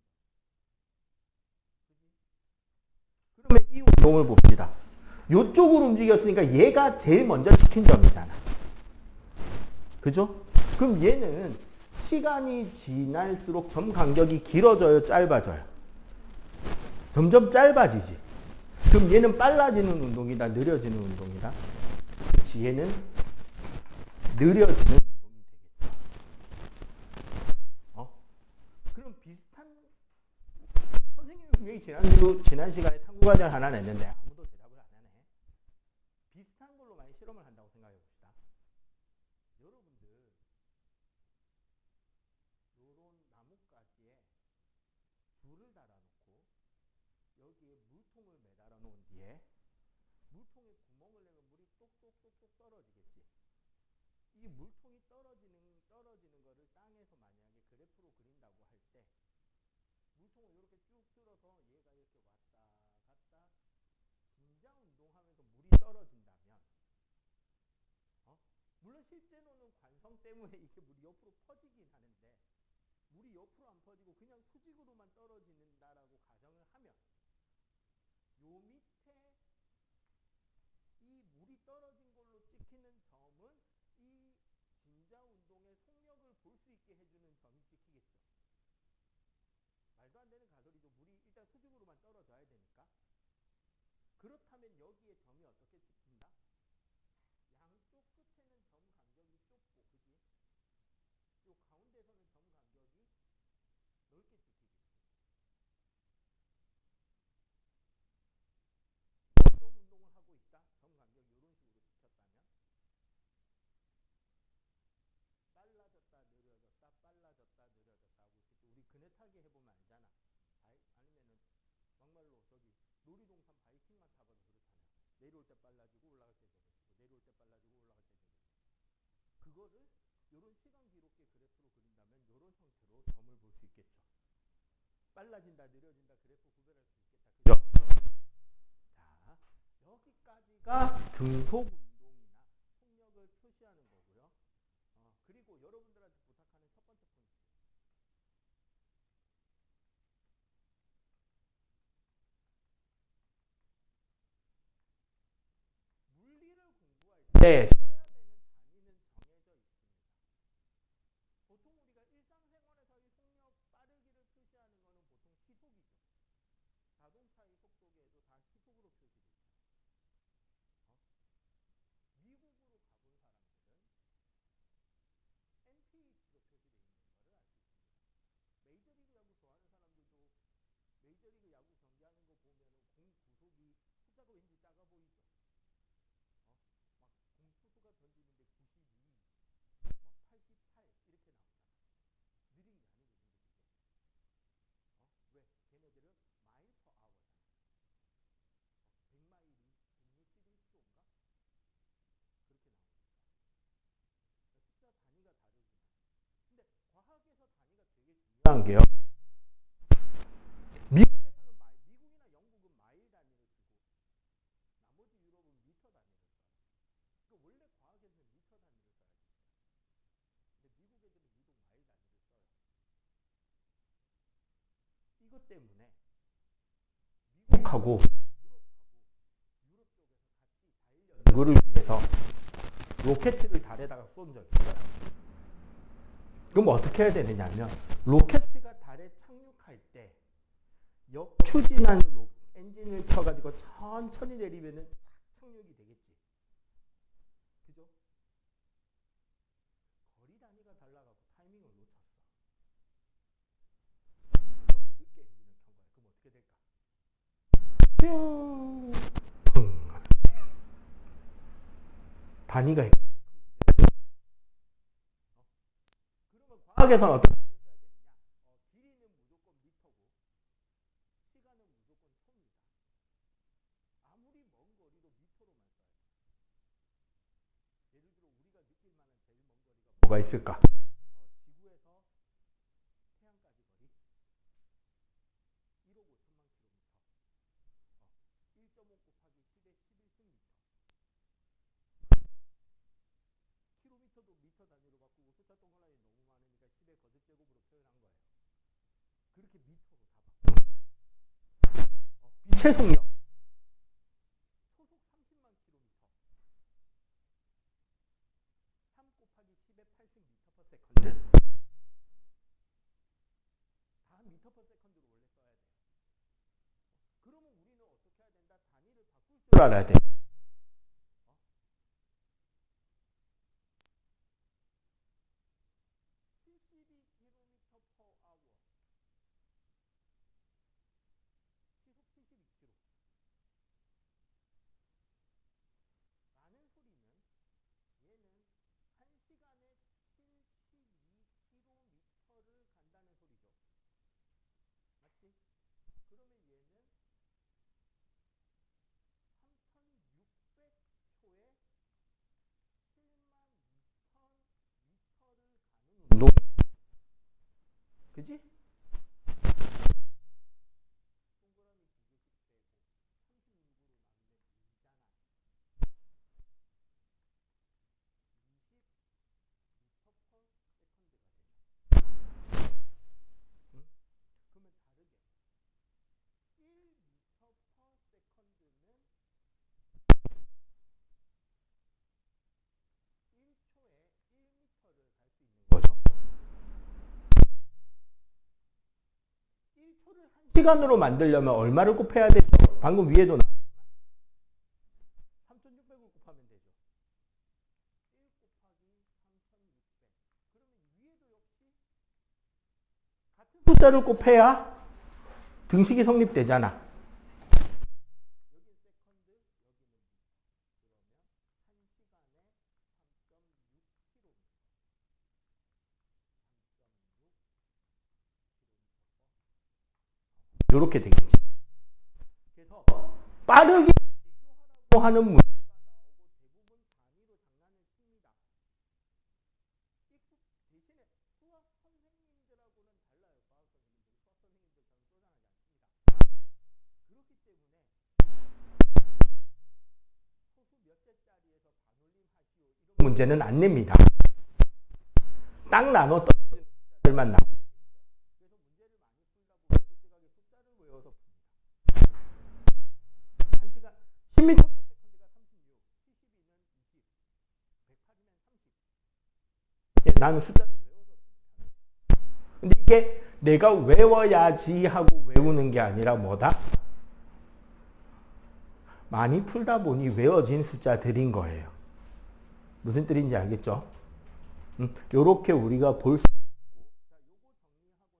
그지? 그러면 이 운동을 봅시다. 요쪽으로 움직였으니까 얘가 제일 먼저 찍힌 점이잖아. 그죠? 그럼 얘는 시간이 지날수록 점 간격이 길어져요, 짧아져요? 점점 짧아지지. 그럼 얘는 빨라지는 운동이다, 느려지는 운동이다? 그렇지, 얘는 느려지는 운동이 되겠죠. 그럼 비슷한, 선생님이 분명히 지난 시간에 탐구과정 하나 냈는데 아무도 대답을 안 하네. 비슷한 걸로 많이 실험을 한다고 생각해 봅시다. 여러분들 요런 나뭇가지에 줄을 달아놓고 여기에 물통을 매달아 놓은 뒤에 물통에 구멍을 내면 물이 똑똑똑똑 떨어지겠지. 이 물통이 떨어지는 거를 땅에서 만약에 그래프로 그린다고 할 때 물통을 이렇게 쭉 들어서 얘가 이렇게 왔다 갔다 진자 운동하면서 물이 떨어진다면 물론 실제로는 관성 때문에 이게 물이 옆으로 퍼지긴 하는데 물이 옆으로 안 퍼지고 그냥 수직으로만 떨어진다라고 가정을 하면 요 밑에 이 물이 떨어진 걸로 찍히는 점은 이 진자 운동의 속력을 볼 수 있게 해주는 점이 찍히겠죠. 말도 안 되는 가설이죠. 물이 일단 수직으로만 떨어져야 되니까. 그렇다면 여기에 점이 어떻게 찍힌다? 양쪽 끝에는 점 간격이 좁고, 그지? 요 가운데서는 점 간격이 넓게 찍히겠지. 어떤 운동을 하고 있다? 점 간격이 이런 식으로 찍혔다면 빨라졌다 느려졌다 빨라졌다 느려졌다 하고 있겠죠. 우리 그네 타기 해보면 알잖아. 아니면은 막말로 저기 놀이동산 바이킹만 타봐도 그렇잖아요. 내려올 때 빨라지고 올라갈 때 느려지고 내려올 때 빨라지고 올라갈 때 느려지고. 그거를 이런 시간 기록계 그래프로 그린다면 이런 형태로 점을 볼 수 있겠죠. 빨라진다 느려진다 그래프 구별할 수 있겠다. 그죠? 자, 여기까지가 등속 운동이나 속력을 표시하는 거고요. 그리고 여러분들한테 부탁하는 첫 번째 포인트. 물리를 공부할 때 써야 되는 단위는 정해져 있습니다. 보통 우리가 일상생활에서 이 속력 빠르기를 표시하는 거는 보통 시속이죠. 자동차의 속도계에도 다 시속으로 표시되어 있죠. 미국으로 가본 사람들은 mph로 표시하거든요. 중요한 게요. 미국에서는 미국이나 영국은 마일 단위를 쓰고 나머지 유럽은 미터 단위를 써요. 그 원래 과학에서는 미터 단위를 써야 돼요. 근데 미국 애들은 유독 마일 단위를 써요. 이것 때문에 미국하고 유럽 쪽에서 같이 달 연구를 위해서 로켓을 달에다가 쏜 적이 있어요. 그럼 어떻게 해야 되느냐면 로켓가 달에 착륙할 때 역추진한 엔진을 켜가지고 천천히 내리면은 착륙이 되겠지. 그죠? 거리 단위가 달라가고 타이밍을 놓쳤어. 너무 늦게 엔진을 켠 거야. 그럼 어떻게 될까? 슝! 펑! 단위가 헷갈리면 큰 문제가 돼. 그러면 과학에서는 어떤 단위를 써야 되느냐? 길이는 무조건 미터고 시간은 무조건 초입니다. 아무리 먼 거리도 미터로만 써야 돼. 예를 들어 우리가 느낄 만한 제일 먼 거리가 뭐가 있을까? 지구에서 태양까지 거리 1억 5천만 킬로미터. 1.5 곱하기 10의 11승 미터. 킬로미터도 미터 단위로 바꾸고 숫자 동그라미 너무 많으니까 10의 거듭제곱으로 표현한 거예요. 그렇게 미터로 다 바꾸는 빛의 속력 초속 30만 킬로미터 3 곱하기 10의 8승 미터 퍼 세컨드 다 미터 퍼 세컨드로 원래 써야 돼요. 그러면 우리는 어떻게 해야 된다? 단위를 바꿀 줄 알아야 돼. 72km per hour 시속 72km 라는 소리는 얘는 1시간에 72km를 간다는 소리죠. 맞지? 그러면 얘는 3600초에 72,000m를 가는 운동이네. 그지? 동그라미 2개씩 빼고 36으로 나누면 2잖아. 20m per second가 되죠. 응? 그러면 다르게 1m per second는 1초에 1m를 갈 수 있는 거죠. 1초를 1시간으로 만들려면 얼마를 곱해야 되죠? 방금 위에도 나왔지만 3600을 곱하면 되죠. 1 곱하기 3600 그러면 위에도 역시 같은 숫자를 곱해야 등식이 성립되잖아. 여기는 세컨드, 여기는 그러면 1시간에 3.6km. 이렇게 되겠지. 그래서 빠르기를 비교하라고 하는 문제가 나오고 대부분 단위로 장난을 칩니다. 대신에 수학 선생님들하고는 달라요. 과학 선생님들. 수학 선생님들처럼 쪼잔하지 않습니다. 그렇기 때문에 소수 몇째짜리에서 반올림 하시오 이런 문제는 안 냅니다. 딱 나눠 떨어지는 숫자들만 나오게 돼 있어요. 그래서 문제를 많이 풀다 보면 솔직하게 숫자를 외워서 풉니다. 1시간 10m per second가 36, 72는 20, 108이면 30. 나는 숫자를 외워서 씁니다. 근데 이게 내가 외워야지 하고 외우는 게 아니라 뭐다? 많이 풀다 보니 외워진 숫자들인 거예요. 무슨 뜻인지 알겠죠? 요렇게 우리가 볼 수 있고, 자, 요거 정리하고 나면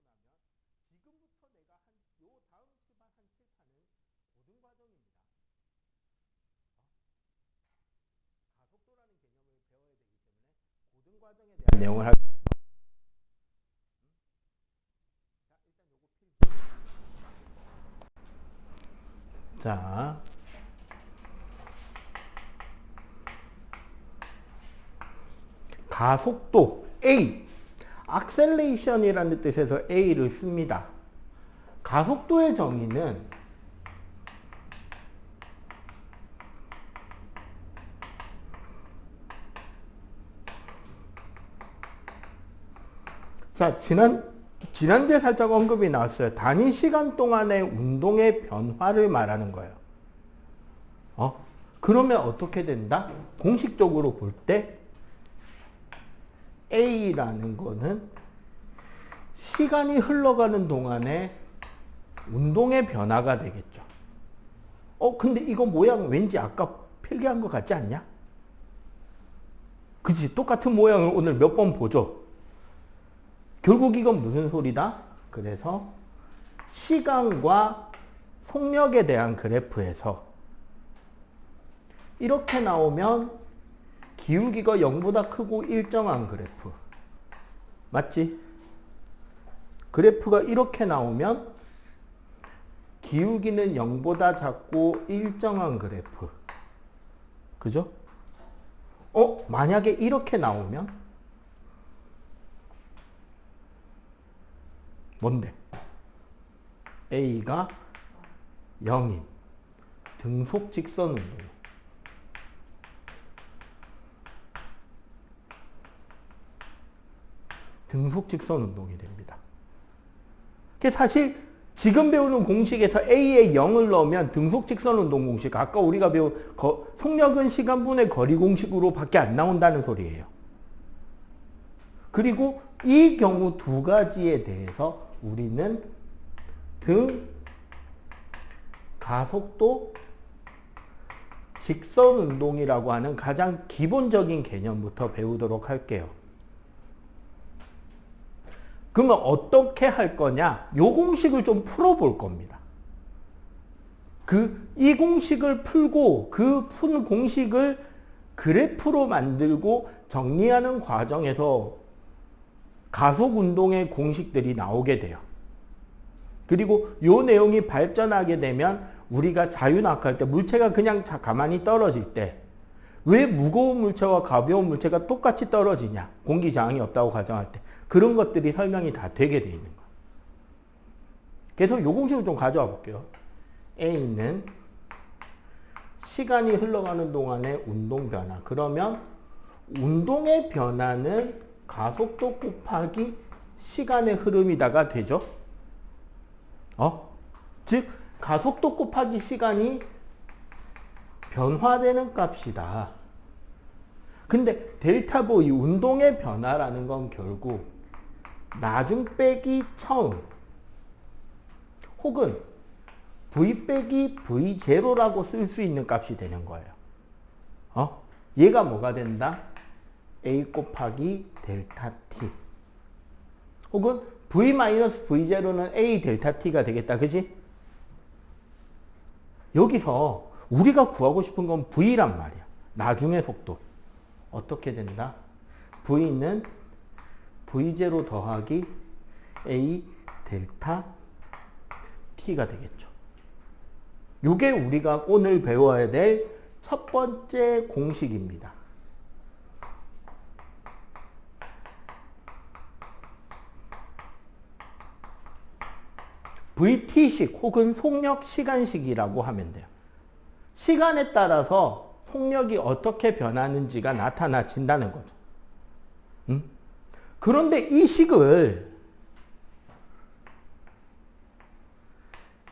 지금부터 내가 요 다음 칠판 한 칠판은 고등 과정입니다. 가속도라는 개념을 배워야 되기 때문에 고등 과정에 대한 내용을 할 거예요. 자, 일단 요거 필기. 자, 가속도 A acceleration이라는 뜻에서 A를 씁니다. 가속도의 정의는 자, 지난주에 살짝 언급이 나왔어요. 단위 시간 동안의 운동의 변화를 말하는 거예요. 그러면 어떻게 된다? 공식적으로 볼 때 A라는 거는 시간이 흘러가는 동안에 운동의 변화가 되겠죠. 근데 이거 모양 왠지 아까 필기한 것 같지 않냐? 그치? 똑같은 모양을 오늘 몇 번 보죠. 결국 이건 무슨 소리다? 그래서 시간과 속력에 대한 그래프에서 이렇게 나오면 기울기가 0보다 크고 일정한 그래프. 맞지? 그래프가 이렇게 나오면 기울기는 0보다 작고 일정한 그래프. 그죠? 만약에 이렇게 나오면 뭔데? A가 0인 등속 직선 운동. 등속 직선 운동이 됩니다. 사실 지금 배우는 공식에서 A에 0을 넣으면 등속 직선 운동 공식, 아까 우리가 배운 속력은 시간분의 거리 공식으로 밖에 안 나온다는 소리예요. 그리고 이 경우 두 가지에 대해서 우리는 가속도 직선 운동이라고 하는 가장 기본적인 개념부터 배우도록 할게요. 그러면 어떻게 할 거냐? 요 공식을 좀 풀어볼 겁니다. 이 공식을 풀고 그 푼 공식을 그래프로 만들고 정리하는 과정에서 가속 운동의 공식들이 나오게 돼요. 그리고 요 내용이 발전하게 되면 우리가 자유낙하할 때 물체가 그냥 가만히 떨어질 때 왜 무거운 물체와 가벼운 물체가 똑같이 떨어지냐? 공기 저항이 없다고 가정할 때 그런 것들이 설명이 다 되게 돼 있는 거예요. 그래서 요 공식을 좀 가져와 볼게요. A는 시간이 흘러가는 동안의 운동 변화. 그러면 운동의 변화는 가속도 곱하기 시간의 흐름이다가 되죠. 즉 가속도 곱하기 시간이 변화되는 값이다. 근데 델타 V 운동의 변화라는 건 결국 나중 빼기 처음 혹은 V 빼기 V0라고 쓸 수 있는 값이 되는 거예요. 얘가 뭐가 된다? A 곱하기 델타 T 혹은 V-V0는 A 델타 T가 되겠다. 그지? 여기서 우리가 구하고 싶은 건 V란 말이야. 나중의 속도. 어떻게 된다? V는 V0 더하기 A 델타 T가 되겠죠. 이게 우리가 오늘 배워야 될 첫 번째 공식입니다. VT식 혹은 속력 시간식이라고 하면 돼요. 시간에 따라서 속력이 어떻게 변하는지가 나타나진다는 거죠. 그런데 이 식을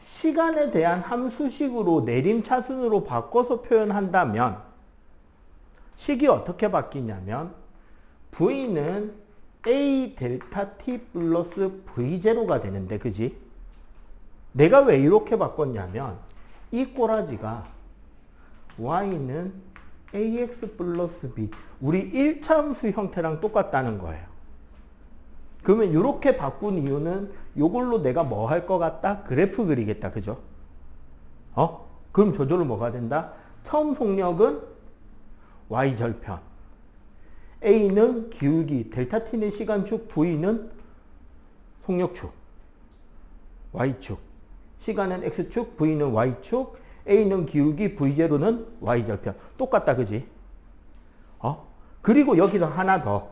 시간에 대한 함수식으로 내림차순으로 바꿔서 표현한다면 식이 어떻게 바뀌냐면 V는 A 델타 T 플러스 V0가 되는데 그지? 내가 왜 이렇게 바꿨냐면 이 꼬라지가 Y는 AX 플러스 B 우리 1차 함수 형태랑 똑같다는 거예요. 그러면 이렇게 바꾼 이유는 이걸로 내가 뭐 할 것 같다? 그래프 그리겠다. 그죠? 그럼 저절로 뭐가 된다? 처음 속력은 Y절편 A는 기울기 델타 T는 시간축 V는 속력축 Y축 시간은 X축 V는 Y축 A는 기울기 V0는 Y절편 똑같다. 그지? 그리고 여기서 하나 더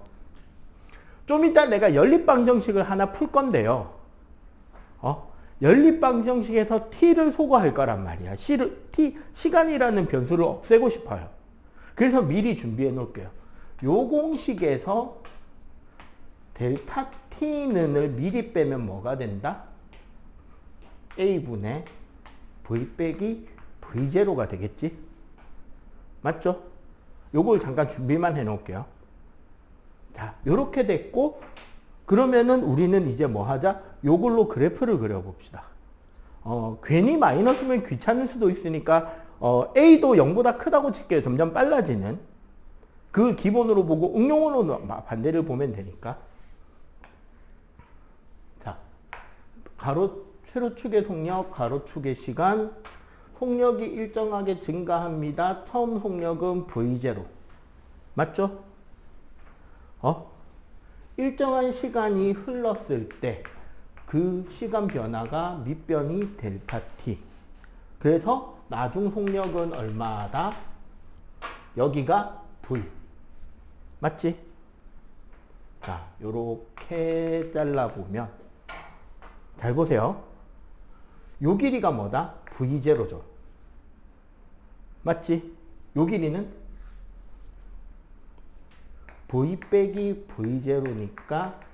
좀 이따 내가 연립방정식을 하나 풀 건데요. 연립방정식에서 t를 소거할 거란 말이야. 시간이라는 변수를 없애고 싶어요. 그래서 미리 준비해 놓을게요. 요 공식에서 델타 t는을 미리 빼면 뭐가 된다? a분의 v 빼기 v0가 되겠지? 맞죠? 요걸 잠깐 준비만 해 놓을게요. 자, 요렇게 됐고, 그러면은 우리는 이제 뭐 하자? 요걸로 그래프를 그려봅시다. 괜히 마이너스면 귀찮을 수도 있으니까, a도 0보다 크다고 칠게요. 점점 빨라지는. 그걸 기본으로 보고 응용으로 반대를 보면 되니까. 자, 세로축의 속력, 가로축의 시간. 속력이 일정하게 증가합니다. 처음 속력은 V0. 맞죠? 일정한 시간이 흘렀을 때 그 시간 변화가 밑변이 델타 t. 그래서 나중 속력은 얼마다? 여기가 V. 맞지? 자, 요렇게 잘라보면 잘 보세요. 요 길이가 뭐다? V0죠. 맞지? 요 길이는 V 빼기 V0니까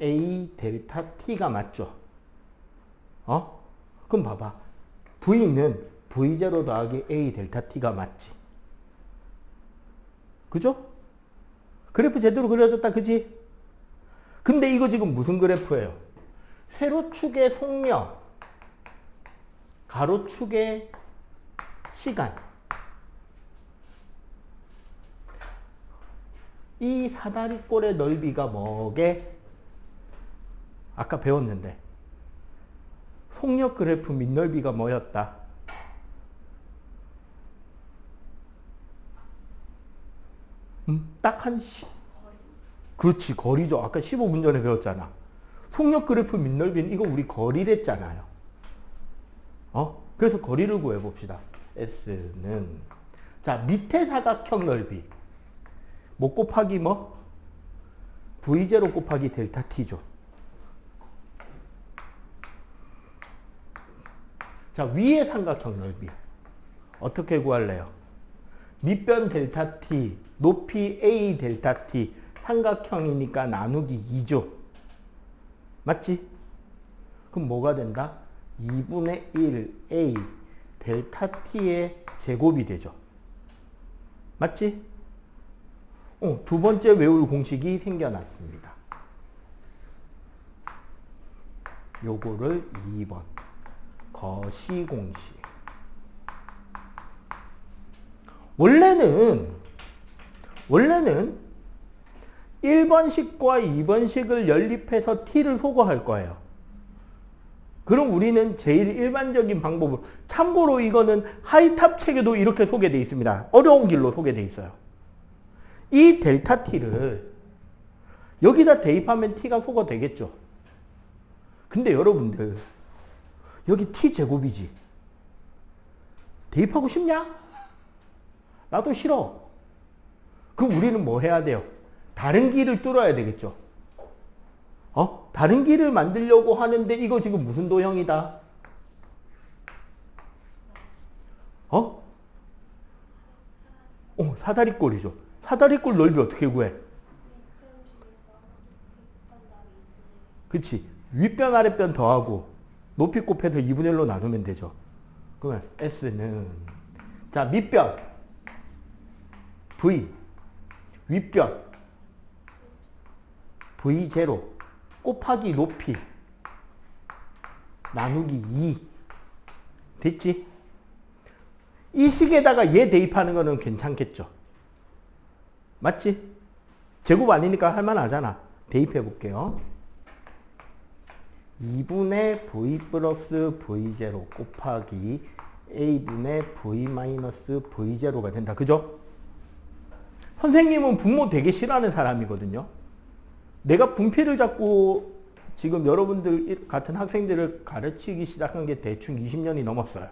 A 델타 T가 맞죠? 그럼 봐봐. V는 V0 더하기 A 델타 T가 맞지? 그죠? 그래프 제대로 그려졌다, 그지? 근데 이거 지금 무슨 그래프예요? 세로축의 속력, 가로축의 시간. 이 사다리꼴의 넓이가 뭐게? 아까 배웠는데 속력 그래프 밑넓이가 뭐였다? 딱 한 그렇지, 거리죠. 아까 15분 전에 배웠잖아. 속력 그래프 밑넓이는 이거 우리 거리랬잖아요. 그래서 거리를 구해봅시다. S는 자, 밑에 사각형 넓이 뭐 곱하기 뭐? V0 곱하기 델타 T죠. 자, 위에 삼각형 넓이 어떻게 구할래요? 밑변 델타 T, 높이 A 델타 T, 삼각형이니까 나누기 2죠. 맞지? 그럼 뭐가 된다? 2분의 1 A 델타 T의 제곱이 되죠. 맞지? 두 번째 외울 공식이 생겨났습니다. 요거를 2번 거시공식. 원래는 1번식과 2번식을 연립해서 t를 소거할 거예요. 그럼 우리는 제일 일반적인 방법으로, 참고로 이거는 하이탑 책에도 이렇게 소개되어 있습니다. 어려운 길로 소개되어 있어요. 이 델타 t를 여기다 대입하면 t가 소거되겠죠. 근데 여러분들 여기 t 제곱이지. 대입하고 싶냐? 나도 싫어. 그럼 우리는 뭐 해야 돼요? 다른 길을 뚫어야 되겠죠. 다른 길을 만들려고 하는데 이거 지금 무슨 도형이다? 사다리꼴이죠. 사다리꼴 넓이 어떻게 구해? 그치. 윗변 아랫변 더하고 높이 곱해서 2분의 1로 나누면 되죠. 그러면 S는 자, 밑변 V, 윗변 V0 곱하기 높이 나누기 2 됐지? 이 식에다가 얘 대입하는 거는 괜찮겠죠? 맞지? 제곱 아니니까 할만하잖아. 대입해 볼게요. 2분의 V 플러스 V0 곱하기 A분의 V 마이너스 V0가 된다. 그죠? 선생님은 분모 되게 싫어하는 사람이거든요. 내가 분필을 잡고 지금 여러분들 같은 학생들을 가르치기 시작한 게 대충 20년이 넘었어요.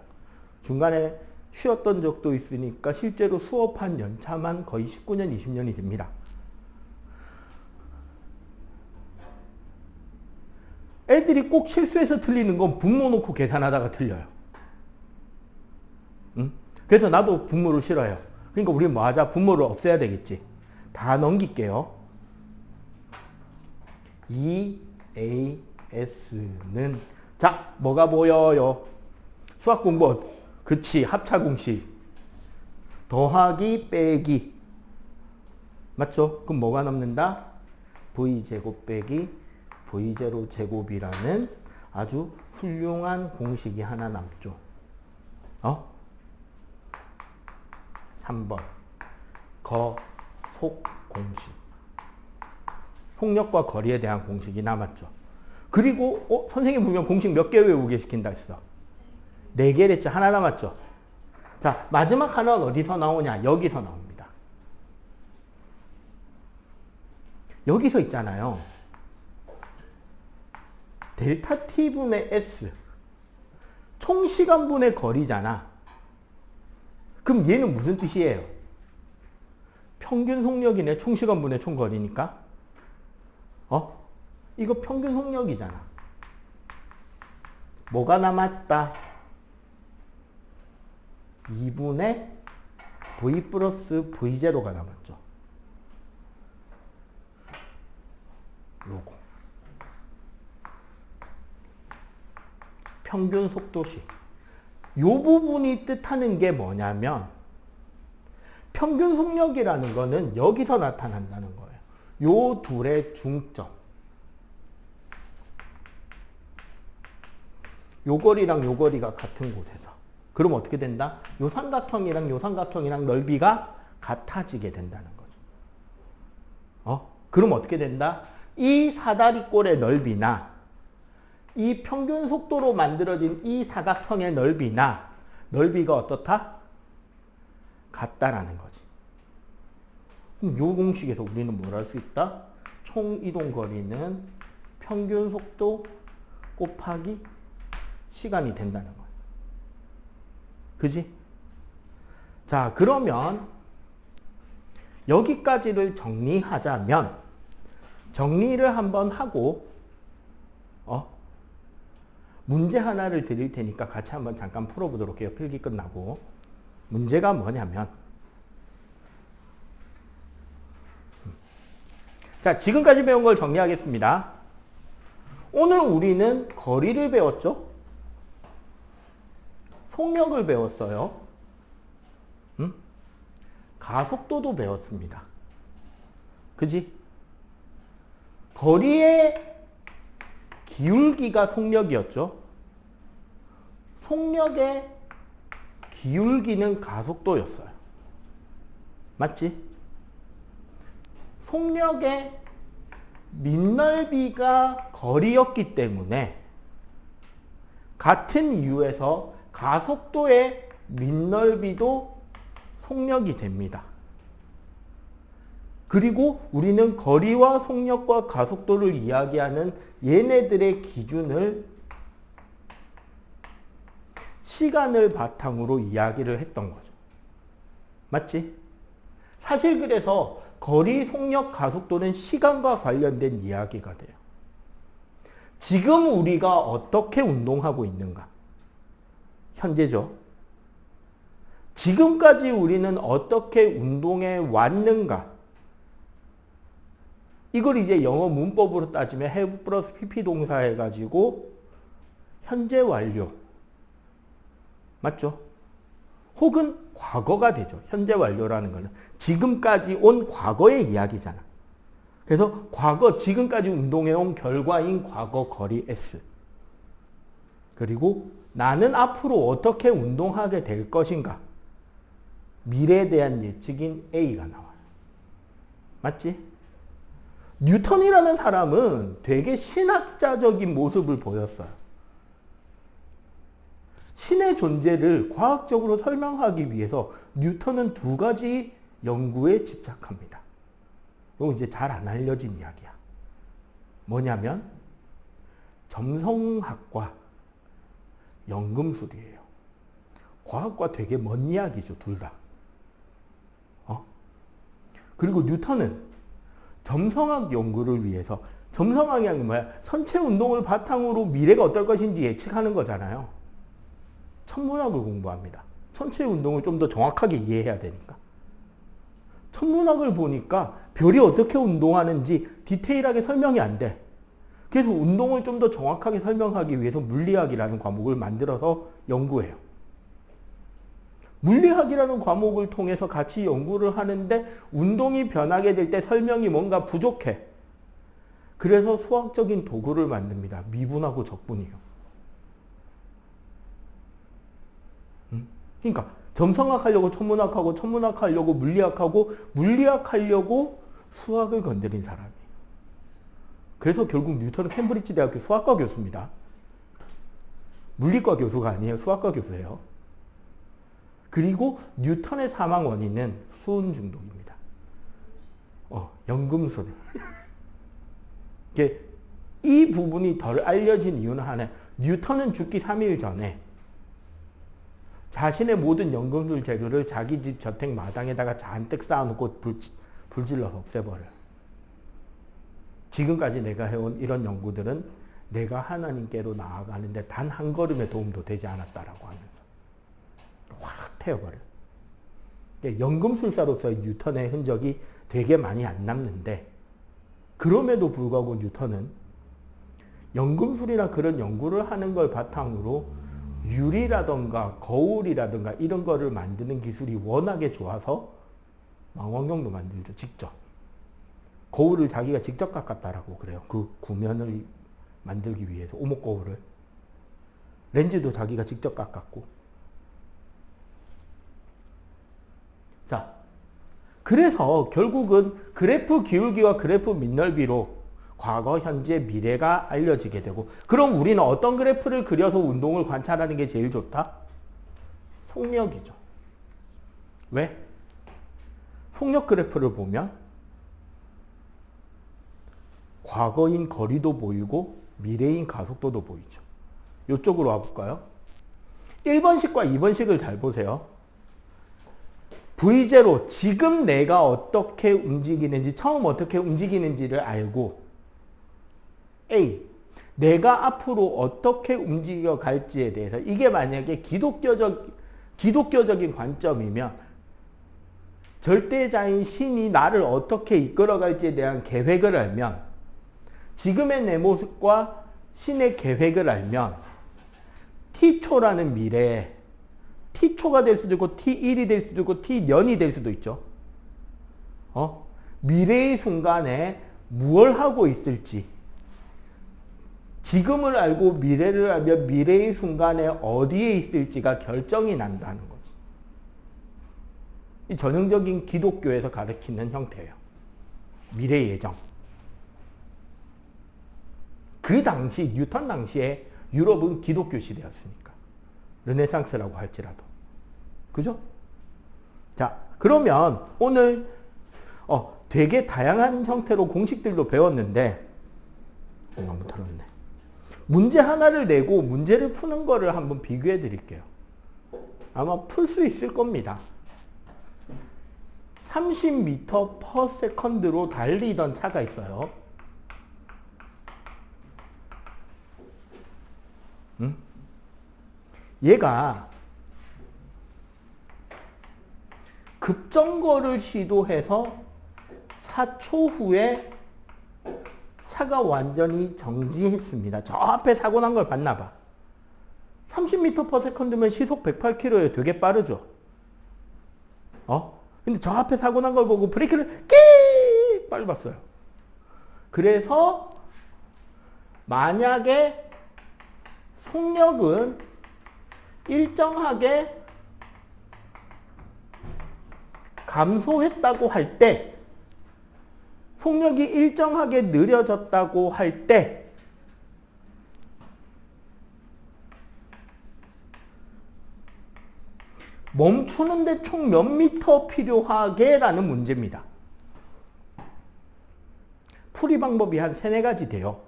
중간에 쉬었던 적도 있으니까 실제로 수업한 연차만 거의 19년, 20년이 됩니다. 애들이 꼭 실수해서 틀리는 건 분모 놓고 계산하다가 틀려요. 응? 그래서 나도 분모를 싫어해요. 그러니까 우리 뭐 하자? 분모를 없애야 되겠지. 다 넘길게요. 2AS는 자, 뭐가 보여요? 수학 공부. 그치, 합차 공식. 더하기 빼기. 맞죠? 그럼 뭐가 남는다? V제곱 빼기 V0 제곱이라는 아주 훌륭한 공식이 하나 남죠. 3번. 거속 공식. 속력과 거리에 대한 공식이 남았죠. 그리고 선생님 보면 공식 몇 개 외우게 시킨다 했어? 4개를 했지. 하나 남았죠. 자, 마지막 하나는 어디서 나오냐? 여기서 나옵니다. 여기서 있잖아요. 델타 T분의 S. 총시간분의 거리잖아. 그럼 얘는 무슨 뜻이에요? 평균 속력이네. 총시간분의 총거리니까. 이거 평균 속력이잖아. 뭐가 남았다? 2분의 V 플러스 V0가 남았죠. 요거. 평균 속도식. 요 부분이 뜻하는 게 뭐냐면 평균 속력이라는 거는 여기서 나타난다는 거예요. 요 둘의 중점. 요 거리랑 요 거리가 같은 곳에서. 그럼 어떻게 된다? 요 삼각형이랑 요 삼각형이랑 넓이가 같아지게 된다는 거죠. 그럼 어떻게 된다? 이 사다리꼴의 넓이나 이 평균 속도로 만들어진 이 사각형의 넓이나 넓이가 어떻다? 같다라는 거지. 그럼 요 공식에서 우리는 뭘 할 수 있다? 총 이동 거리는 평균 속도 곱하기 시간이 된다는 거야. 그지? 자, 그러면 여기까지를 정리하자면 정리를 한번 하고 문제 하나를 드릴 테니까 같이 한번 잠깐 풀어보도록 해요. 필기 끝나고. 문제가 뭐냐면 자, 지금까지 배운 걸 정리하겠습니다. 오늘 우리는 거리를 배웠죠? 속력을 배웠어요. 가속도도 배웠습니다. 그지? 거리의 기울기가 속력이었죠. 속력의 기울기는 가속도였어요. 맞지? 속력의 밑넓이가 거리였기 때문에 같은 이유에서 가속도의 밑넓이도 속력이 됩니다. 그리고 우리는 거리와 속력과 가속도를 이야기하는 얘네들의 기준을 시간을 바탕으로 이야기를 했던 거죠. 맞지? 사실 그래서 거리, 속력, 가속도는 시간과 관련된 이야기가 돼요. 지금 우리가 어떻게 운동하고 있는가? 현재죠. 지금까지 우리는 어떻게 운동해 왔는가? 이걸 이제 영어 문법으로 따지면 have 플러스 pp 동사 해가지고 현재 완료. 맞죠? 혹은 과거가 되죠. 현재 완료라는 거는 지금까지 온 과거의 이야기잖아. 그래서 과거, 지금까지 운동해온 결과인 과거 거리 S. 그리고 나는 앞으로 어떻게 운동하게 될 것인가? 미래에 대한 예측인 A가 나와요. 맞지? 뉴턴이라는 사람은 되게 신학자적인 모습을 보였어요. 신의 존재를 과학적으로 설명하기 위해서 뉴턴은 2가지 연구에 집착합니다. 이거 이제 잘 안 알려진 이야기야. 뭐냐면 점성학과 연금술이에요. 과학과 되게 먼 이야기죠, 둘 다. 그리고 뉴턴은 점성학 연구를 위해서 점성학이라는 게 뭐야? 선체 운동을 바탕으로 미래가 어떨 것인지 예측하는 거잖아요. 천문학을 공부합니다. 선체 운동을 좀 더 정확하게 이해해야 되니까. 천문학을 보니까 별이 어떻게 운동하는지 디테일하게 설명이 안 돼. 그래서 운동을 좀 더 정확하게 설명하기 위해서 물리학이라는 과목을 만들어서 연구해요. 물리학이라는 과목을 통해서 같이 연구를 하는데 운동이 변하게 될 때 설명이 뭔가 부족해. 그래서 수학적인 도구를 만듭니다. 미분하고 적분이요. 그러니까 점성학 하려고 천문학하고 천문학 하려고 물리학하고 물리학 하려고 수학을 건드린 사람이에요. 그래서 결국 뉴턴은 캠브리지 대학교 수학과 교수입니다. 물리과 교수가 아니에요. 수학과 교수예요. 그리고 뉴턴의 사망 원인은 수은 중독입니다. 연금술. 이 부분이 덜 알려진 이유는 하나. 뉴턴은 죽기 3일 전에 자신의 모든 연금술 재료를 자기 집 저택 마당에다가 잔뜩 쌓아놓고 불질러서 없애버려요. 지금까지 내가 해온 이런 연구들은 내가 하나님께로 나아가는데 단 한 걸음의 도움도 되지 않았다라고 하면서 확 태워버려요. 연금술사로서의 뉴턴의 흔적이 되게 많이 안 남는데 그럼에도 불구하고 뉴턴은 연금술이나 그런 연구를 하는 걸 바탕으로 유리라던가 거울이라던가 이런 거를 만드는 기술이 워낙에 좋아서 망원경도 만들죠. 직접. 거울을 자기가 직접 깎았다라고 그래요. 그 구면을 만들기 위해서 오목거울을. 렌즈도 자기가 직접 깎았고. 자, 그래서 결국은 그래프 기울기와 그래프 밑넓이로 과거, 현재, 미래가 알려지게 되고, 그럼 우리는 어떤 그래프를 그려서 운동을 관찰하는 게 제일 좋다? 속력이죠. 왜? 속력 그래프를 보면 과거인 거리도 보이고 미래인 가속도도 보이죠. 이쪽으로 와볼까요? 1번식과 2번식을 잘 보세요. V0, 지금 내가 어떻게 움직이는지, 처음 어떻게 움직이는지를 알고 A, 내가 앞으로 어떻게 움직여 갈지에 대해서, 이게 만약에 기독교적인 관점이면 절대자인 신이 나를 어떻게 이끌어갈지에 대한 계획을 알면, 지금의 내 모습과 신의 계획을 알면 T초라는 미래에 T초가 될 수도 있고 T1이 될 수도 있고 T년이 될 수도 있죠. 미래의 순간에 무엇을 하고 있을지, 지금을 알고 미래를 알면 미래의 순간에 어디에 있을지가 결정이 난다는 거지. 이 전형적인 기독교에서 가르치는 형태예요. 미래 예정. 그 당시, 뉴턴 당시에 유럽은 기독교 시대였으니까. 르네상스라고 할지라도. 그죠? 자, 그러면 오늘 되게 다양한 형태로 공식들도 배웠는데, 한번 털었네. 문제 하나를 내고 문제를 푸는 거를 한번 비교해 드릴게요. 아마 풀 수 있을 겁니다. 30m/s로 달리던 차가 있어요. 얘가 급정거를 시도해서 4초 후에 차가 완전히 정지했습니다. 저 앞에 사고 난 걸 봤나 봐. 30m/s면 시속 108km에 되게 빠르죠. 근데 저 앞에 사고 난 걸 보고 브레이크를 끼익 밟았어요. 그래서 만약에 속력은 일정하게 감소했다고 할 때, 속력이 일정하게 느려졌다고 할 때, 멈추는데 총 몇 미터 필요하게? 라는 문제입니다. 풀이 방법이 한 3-4가지 돼요.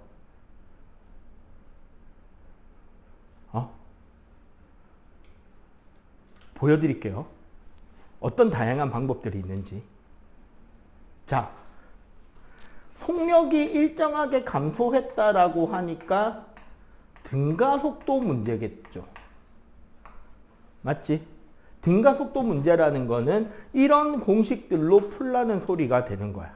보여드릴게요. 어떤 다양한 방법들이 있는지. 자, 속력이 일정하게 감소했다라고 하니까 등가속도 문제겠죠. 맞지? 등가속도 문제라는 거는 이런 공식들로 풀라는 소리가 되는 거야.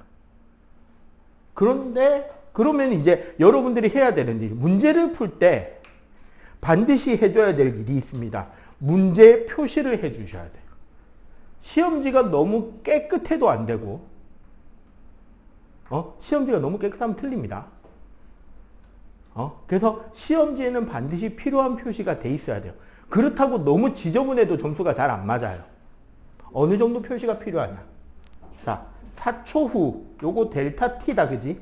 그런데 그러면 이제 여러분들이 해야 되는 일, 문제를 풀 때 반드시 해줘야 될 일이 있습니다. 문제 표시를 해주셔야 돼요. 시험지가 너무 깨끗해도 안 되고, 시험지가 너무 깨끗하면 틀립니다. 그래서 시험지에는 반드시 필요한 표시가 돼 있어야 돼요. 그렇다고 너무 지저분해도 점수가 잘 안 맞아요. 어느 정도 표시가 필요하냐. 자, 4초 후, 요거 델타 t다, 그지?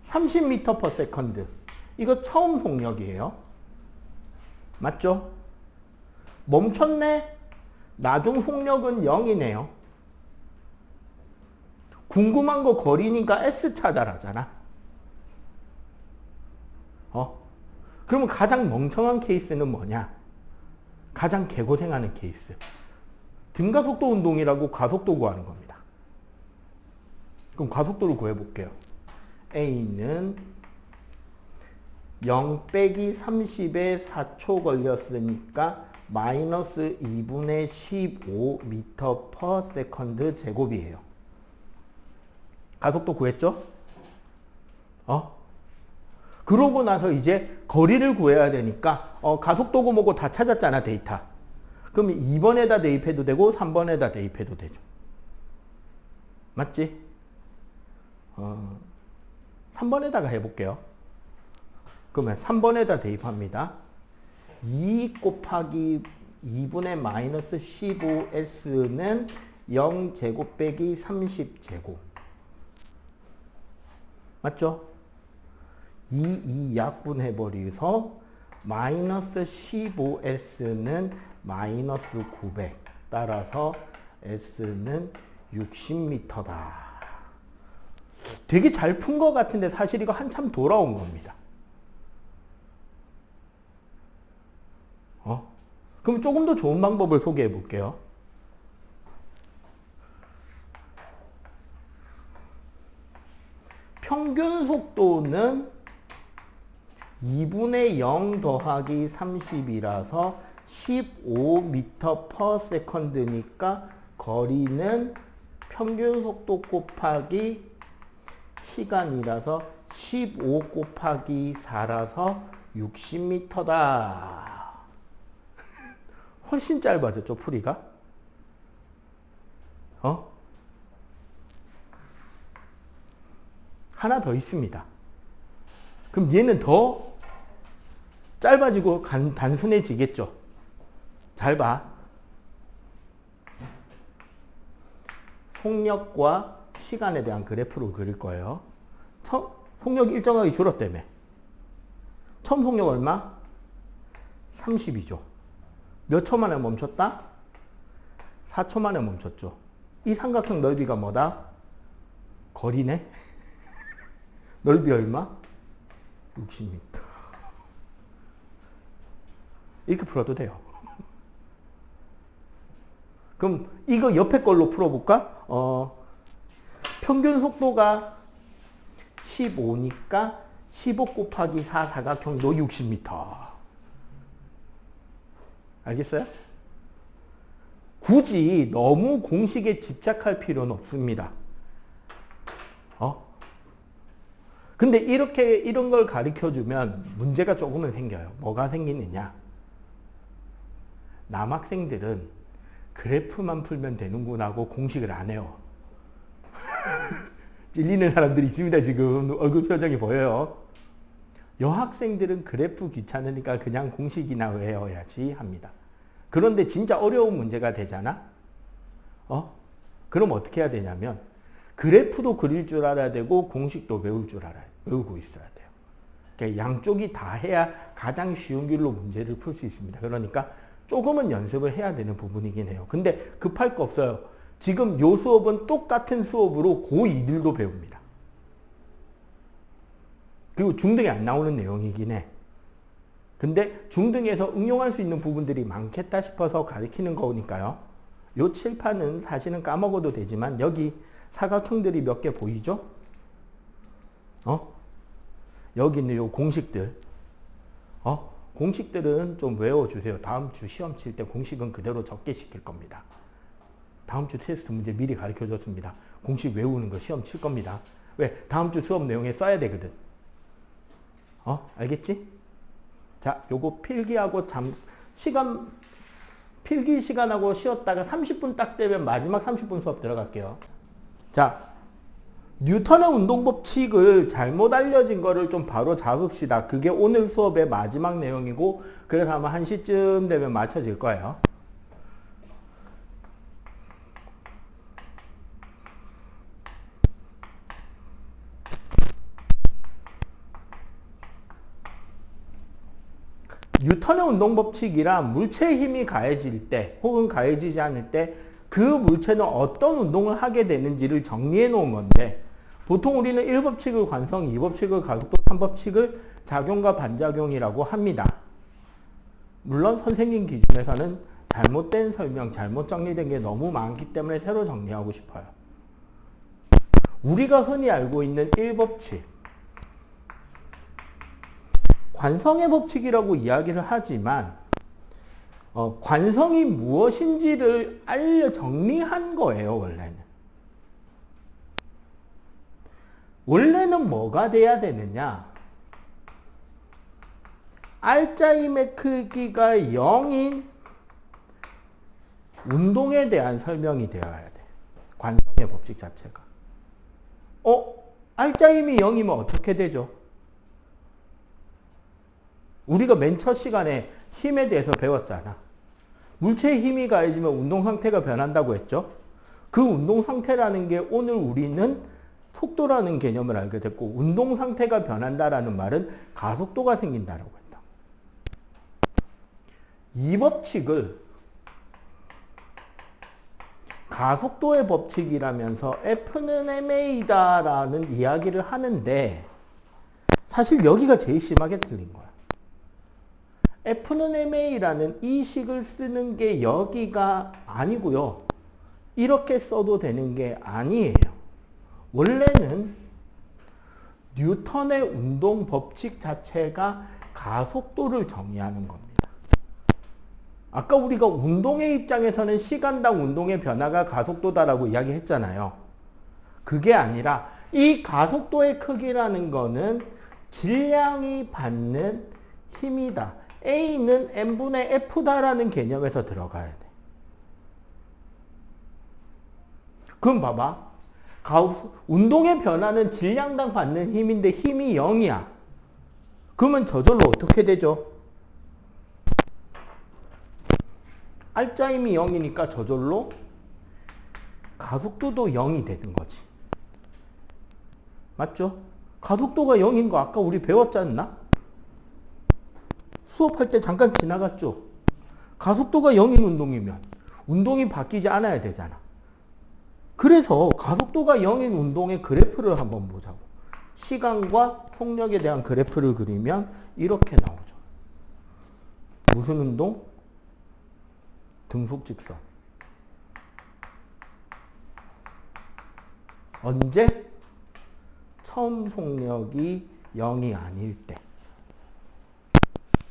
30m/s. 이거 처음 속력이에요. 맞죠? 멈췄네? 나중 속력은 0이네요. 궁금한 거 거리니까 S 찾아라잖아. 그러면 가장 멍청한 케이스는 뭐냐? 가장 개고생하는 케이스. 등가속도 운동이라고 가속도 구하는 겁니다. 그럼 가속도를 구해볼게요. A는 0 빼기 30에 4초 걸렸으니까 마이너스 2분의 15m/s 제곱이에요. 가속도 구했죠? 그러고 나서 이제 거리를 구해야 되니까 가속도고 뭐고 다 찾았잖아, 데이터. 그럼 2번에다 대입해도 되고 3번에다 대입해도 되죠. 맞지? 3번에다가 해볼게요. 그러면 3번에다 대입합니다. 2 곱하기 2분의 마이너스 15s는 0제곱 빼기 30제곱. 맞죠? 2 약분해버려서 마이너스 15s는 마이너스 900. 따라서 s는 60m다. 되게 잘 푼 것 같은데 사실 이거 한참 돌아온 겁니다. 그럼 조금 더 좋은 방법을 소개해 볼게요. 평균 속도는 2분의 0 더하기 30이라서 15m/s니까 거리는 평균 속도 곱하기 시간이라서 15 곱하기 4라서 60m다. 훨씬 짧아졌죠, 풀이가? 하나 더 있습니다. 그럼 얘는 더 짧아지고 단순해지겠죠. 잘 봐. 속력과 시간에 대한 그래프를 그릴 거예요. 속력이 일정하게 줄었다며. 처음 속력 얼마? 30이죠. 몇 초 만에 멈췄다? 4초 만에 멈췄죠. 이 삼각형 넓이가 뭐다? 거리네? 넓이 얼마? 60m. 이렇게 풀어도 돼요. 그럼 이거 옆에 걸로 풀어볼까? 평균 속도가 15니까 15 곱하기 4 사각형도 60m. 알겠어요? 굳이 너무 공식에 집착할 필요는 없습니다. 근데 이런 걸 가르쳐주면 문제가 조금은 생겨요. 뭐가 생기느냐? 남학생들은 그래프만 풀면 되는구나 하고 공식을 안 해요. 찔리는 사람들이 있습니다. 지금 얼굴 표정이 보여요. 여학생들은 그래프 귀찮으니까 그냥 공식이나 외워야지 합니다. 그런데 진짜 어려운 문제가 되잖아? 그럼 어떻게 해야 되냐면 그래프도 그릴 줄 알아야 되고 공식도 외우고 있어야 돼요. 그러니까 양쪽이 다 해야 가장 쉬운 길로 문제를 풀 수 있습니다. 그러니까 조금은 연습을 해야 되는 부분이긴 해요. 근데 급할 거 없어요. 지금 요 수업은 똑같은 수업으로 고2들도 배웁니다. 그리고 중등에 안 나오는 내용이긴 해. 근데 중등에서 응용할 수 있는 부분들이 많겠다 싶어서 가르치는 거니까요. 요 칠판은 사실은 까먹어도 되지만 여기 사각형들이 몇 개 보이죠? 여기 있는 요 공식들. 공식들은 좀 외워주세요. 다음 주 시험 칠 때 공식은 그대로 적게 시킬 겁니다. 다음 주 테스트 문제 미리 가르쳐 줬습니다. 공식 외우는 거 시험 칠 겁니다. 왜? 다음 주 수업 내용에 써야 되거든. 알겠지? 자, 요거 필기하고 필기 시간하고 쉬었다가 30분 딱 되면 마지막 30분 수업 들어갈게요. 자, 뉴턴의 운동 법칙을 잘못 알려진 거를 좀 바로 잡읍시다. 그게 오늘 수업의 마지막 내용이고, 그래서 아마 1시쯤 되면 맞춰질 거예요. 뉴턴의 운동 법칙이란 물체의 힘이 가해질 때 혹은 가해지지 않을 때 그 물체는 어떤 운동을 하게 되는지를 정리해 놓은 건데, 보통 우리는 1법칙을 관성, 2법칙을 가속도, 3법칙을 작용과 반작용이라고 합니다. 물론 선생님 기준에서는 잘못된 설명, 잘못 정리된 게 너무 많기 때문에 새로 정리하고 싶어요. 우리가 흔히 알고 있는 1법칙, 관성의 법칙이라고 이야기를 하지만 관성이 무엇인지를 정리한 거예요. 원래는 뭐가 돼야 되느냐? 알짜임의 크기가 0인 운동에 대한 설명이 되어야 돼. 관성의 법칙 자체가. 알짜임이 0이면 어떻게 되죠? 우리가 맨 첫 시간에 힘에 대해서 배웠잖아. 물체의 힘이 가해지면 운동 상태가 변한다고 했죠. 그 운동 상태라는 게 오늘 우리는 속도라는 개념을 알게 됐고, 운동 상태가 변한다라는 말은 가속도가 생긴다라고 했다. 이 법칙을 가속도의 법칙이라면서 F는 ma다라는 이야기를 하는데, 사실 여기가 제일 심하게 틀린 거야. F는 ma라는 이 식을 쓰는 게 여기가 아니고요. 이렇게 써도 되는 게 아니에요. 원래는 뉴턴의 운동 법칙 자체가 가속도를 정의하는 겁니다. 아까 우리가 운동의 입장에서는 시간당 운동의 변화가 가속도다라고 이야기했잖아요. 그게 아니라 이 가속도의 크기라는 거는 질량이 받는 힘이다. A는 N분의 F다라는 개념에서 들어가야 돼. 그럼 봐봐. 운동의 변화는 질량당 받는 힘인데 힘이 0이야. 그러면 저절로 어떻게 되죠? 알짜임이 0이니까 저절로 가속도도 0이 되는 거지. 맞죠? 가속도가 0인 거 아까 우리 배웠지 않나? 수업할 때 잠깐 지나갔죠? 가속도가 0인 운동이면 운동이 바뀌지 않아야 되잖아. 그래서 가속도가 0인 운동의 그래프를 한번 보자고. 시간과 속력에 대한 그래프를 그리면 이렇게 나오죠. 무슨 운동? 등속 직선. 언제? 처음 속력이 0이 아닐 때.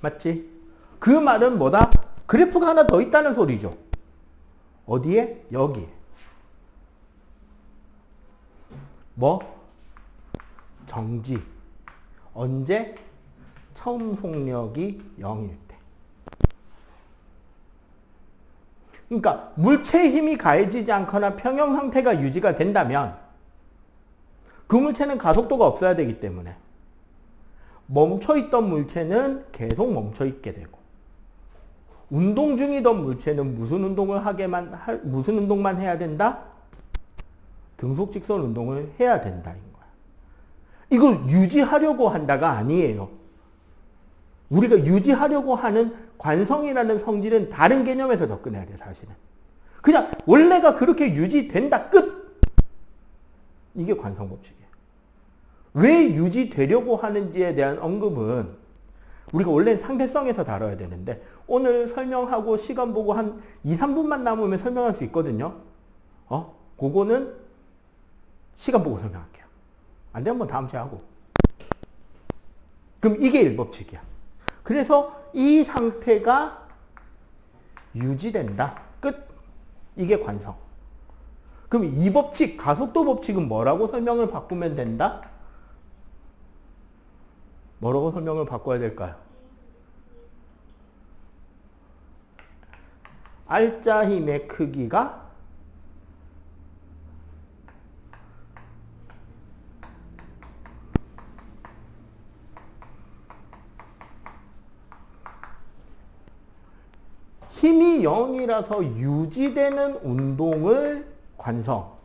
맞지? 그 말은 뭐다? 그래프가 하나 더 있다는 소리죠. 어디에? 여기. 뭐? 정지. 언제? 처음 속력이 0일 때. 그러니까 물체의 힘이 가해지지 않거나 평형 상태가 유지가 된다면 그 물체는 가속도가 없어야 되기 때문에 멈춰있던 물체는 계속 멈춰있게 되고, 운동 중이던 물체는 무슨 운동만 해야 된다? 등속 직선 운동을 해야 된다인 거야. 이걸 유지하려고 한다가 아니에요. 우리가 유지하려고 하는 관성이라는 성질은 다른 개념에서 접근해야 돼, 사실은. 그냥 원래가 그렇게 유지된다, 끝! 이게 관성 법칙이에요. 왜 유지되려고 하는지에 대한 언급은 우리가 원래는 상대성에서 다뤄야 되는데 오늘 설명하고 시간 보고 한 2, 3분만 남으면 설명할 수 있거든요. 그거는 시간 보고 설명할게요. 안 되면 뭐 다음 주에 하고. 그럼 이게 1법칙이야. 그래서 이 상태가 유지된다. 끝. 이게 관성. 그럼 이 법칙, 가속도 법칙은 뭐라고 설명을 바꾸면 된다? 뭐라고 설명을 바꿔야 될까요? 알자 힘의 크기가 힘이 0이라서 유지되는 운동을 관성.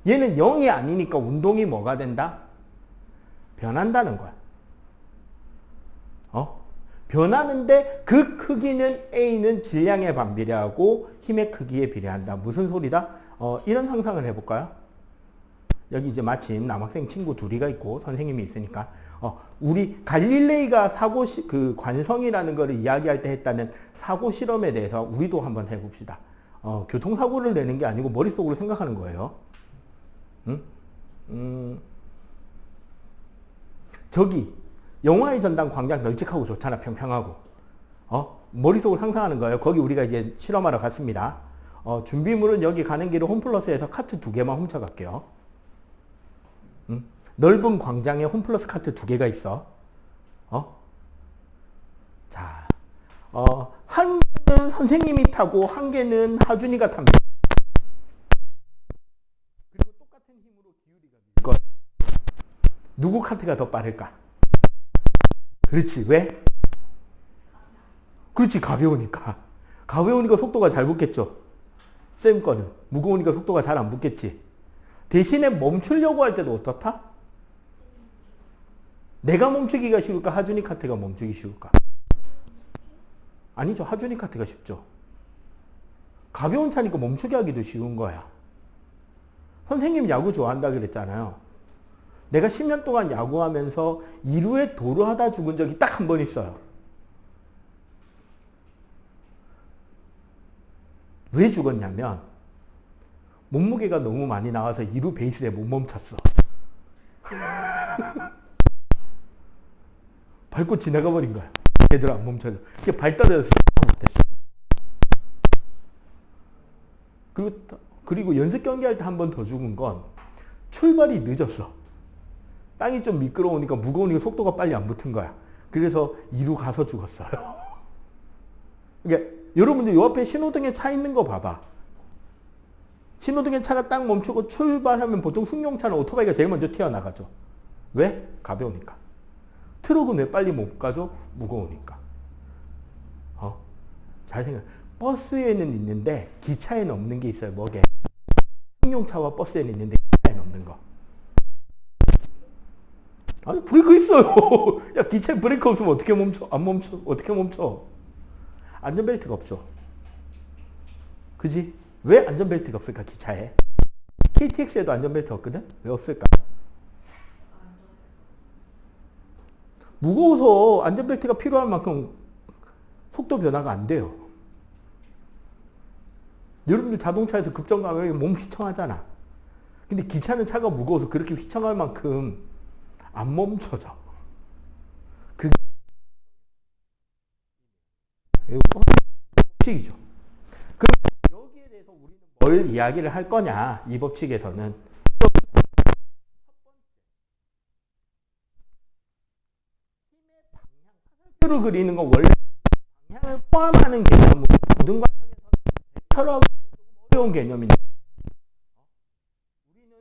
얘는 0이 아니니까 운동이 뭐가 된다? 변한다는 거야. 변하는데 그 크기는 A는 질량에 반비례하고 힘의 크기에 비례한다. 무슨 소리다? 이런 상상을 해볼까요? 여기 이제 마침 남학생 친구 둘이가 있고 선생님이 있으니까 우리 갈릴레이가 그 관성이라는 것을 이야기할 때 했다는 사고 실험에 대해서 우리도 한번 해봅시다. 교통사고를 내는 게 아니고 머릿속으로 생각하는 거예요. 저기 영화의 전당 광장 널찍하고 좋잖아. 평평하고. 머릿속으로 상상하는 거예요. 거기 우리가 이제 실험하러 갔습니다. 준비물은 여기 가는 길에 홈플러스에서 카트 2개만 훔쳐갈게요. 넓은 광장에 홈플러스 카트 2개가 있어. 자, 한 개는 선생님이 타고 한 개는 하준이가 탑니다. 그리고 똑같은 힘으로 기울이가 밀 거예요. 누구 카트가 더 빠를까? 그렇지. 왜? 그렇지. 가벼우니까. 가벼우니까 속도가 잘 붙겠죠. 쌤 거는. 무거우니까 속도가 잘 안 붙겠지. 대신에 멈추려고 할 때도 어떻다? 내가 멈추기가 쉬울까? 하준이 카트가 멈추기 쉬울까? 아니죠. 하준이 카트가 쉽죠. 가벼운 차니까 멈추게 하기도 쉬운 거야. 선생님 야구 좋아한다 그랬잖아요. 내가 10년 동안 야구하면서 2루에 도루하다 죽은 적이 딱 한 번 있어요. 왜 죽었냐면 몸무게가 너무 많이 나와서 2루 베이스에 못 멈췄어. 밟고 지나가 버린 거야. 제대로 안 멈춰져. 발 떨어져서 됐어. 그리고 연습 경기할 때 한 번 더 죽은 건 출발이 늦었어. 땅이 좀 미끄러우니까 무거우니까 속도가 빨리 안 붙은 거야. 그래서 2루 가서 죽었어요. 그러니까 여러분들 요 앞에 신호등에 차 있는 거 봐봐. 신호등에 차가 딱 멈추고 출발하면 보통 승용차는 오토바이가 제일 먼저 튀어나가죠. 왜? 가벼우니까. 트럭은 왜 빨리 못 가죠? 무거우니까. 잘 생각. 버스에는 있는데 기차에는 없는 게 있어요. 뭐게? 승용차와 버스에는 있는데 기차에는 없는 거. 아니 브레이크 있어요. 야 기차에 브레이크 없으면 어떻게 멈춰? 안 멈춰? 어떻게 멈춰? 안전벨트가 없죠. 그지? 왜 안전벨트가 없을까 기차에? KTX에도 안전벨트 없거든? 왜 없을까? 무거워서 안전벨트가 필요한 만큼 속도 변화가 안 돼요. 여러분들 자동차에서 급정 가면 몸 휘청하잖아. 근데 기차는 차가 무거워서 그렇게 휘청할 만큼 안 멈춰져. 그게 법칙이죠. 그럼 여기에 대해서 우리는 뭘 이야기를 할 거냐? 이 법칙에서는 힘의 방향, 화살표를 그리는 건 원래 방향을 포함하는 개념으로 모든 과정에서 벡터라고 하는 조금 어려운 개념인데 우리는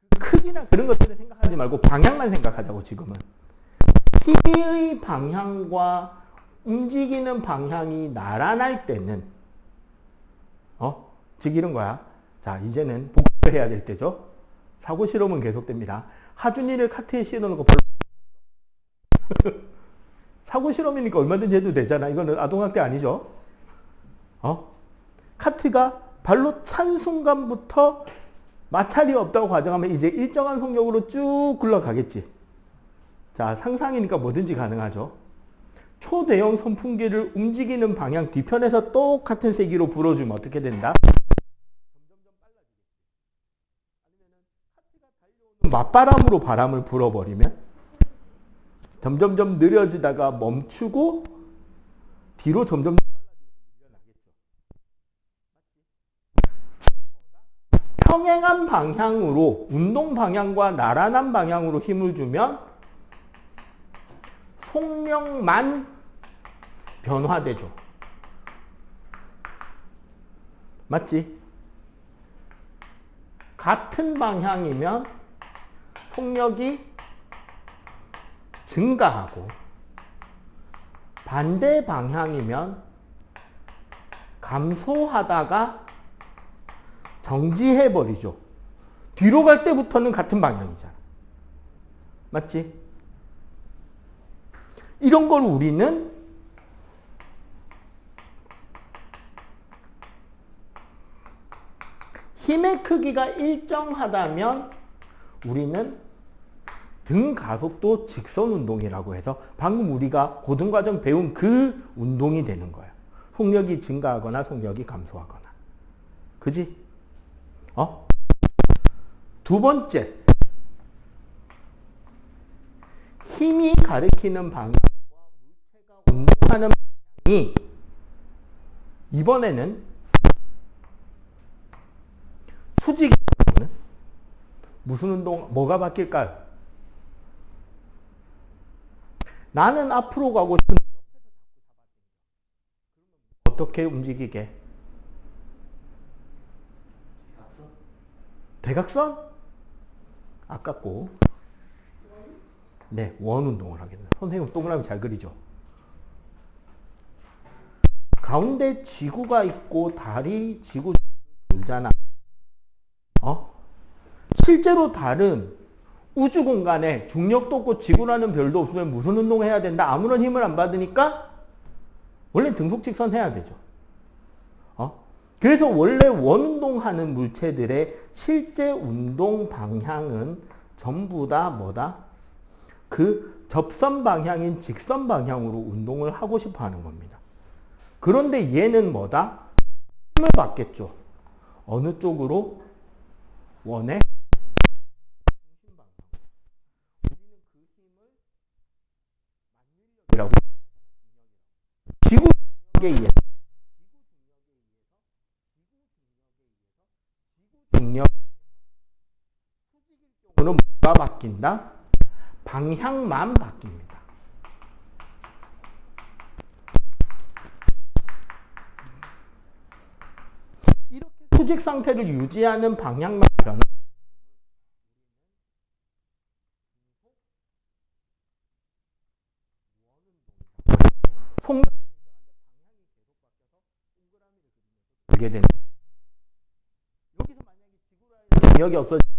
그 크기나 그런 것들을 생각하지 말고 방향만 생각하자고 지금은. 힘의 방향과 움직이는 방향이 나란할 때는 즉 이런 거야. 자 이제는 복습을 해야 될 때죠. 사고 실험은 계속됩니다. 하준이를 카트에 씌워놓고 발로 사고 실험이니까 얼마든지 해도 되잖아. 이거는 아동학대 아니죠. 카트가 발로 찬 순간부터 마찰이 없다고 가정하면 이제 일정한 속력으로 쭉 굴러가겠지. 자 상상이니까 뭐든지 가능하죠. 초대형 선풍기를 움직이는 방향 뒤편에서 똑같은 세기로 불어주면 어떻게 된다? 맞바람으로 바람을 불어버리면 점점점 느려지다가 멈추고 뒤로 점점 평행한 방향으로 운동 방향과 나란한 방향으로 힘을 주면 속력만 변화되죠. 맞지? 같은 방향이면 속력이 증가하고 반대 방향이면 감소하다가 정지해버리죠. 뒤로 갈 때부터는 같은 방향이잖아. 맞지? 이런 걸 우리는 힘의 크기가 일정하다면 우리는 등 가속도 직선 운동이라고 해서 방금 우리가 고등과정 배운 그 운동이 되는 거야. 속력이 증가하거나 속력이 감소하거나. 그지? 두 번째, 힘이 가리키는 방향과 물체가 운동하는 방향이 이번에는 수직의 경우는 무슨 운동, 뭐가 바뀔까요? 나는 앞으로 가고 싶은데 어떻게 움직이게? 대각선? 아깝고. 네, 원 운동을 하겠네. 선생님 동그라미 잘 그리죠? 가운데 지구가 있고 달이 지구 돌잖아. 실제로 달은 우주 공간에 중력도 없고 지구라는 별도 없으면 무슨 운동을 해야 된다? 아무런 힘을 안 받으니까 원래 등속직선 해야 되죠. 그래서 원래 원운동하는 물체들의 실제 운동 방향은 전부 다 뭐다? 그 접선 방향인 직선 방향으로 운동을 하고 싶어 하는 겁니다. 그런데 얘는 뭐다? 힘을 받겠죠. 어느 쪽으로? 원의 중심 방향. 우리는 그 힘을 만율력이라고 지구 중력에 의해서 중력 수직일 경우는 뭐가 바뀐다? 방향만 바뀝니다. 이렇게 수직 상태를 유지하는 방향만 변화. 속력을 되게 되는. 여기서 만약에 지구라는 중력이 없어지면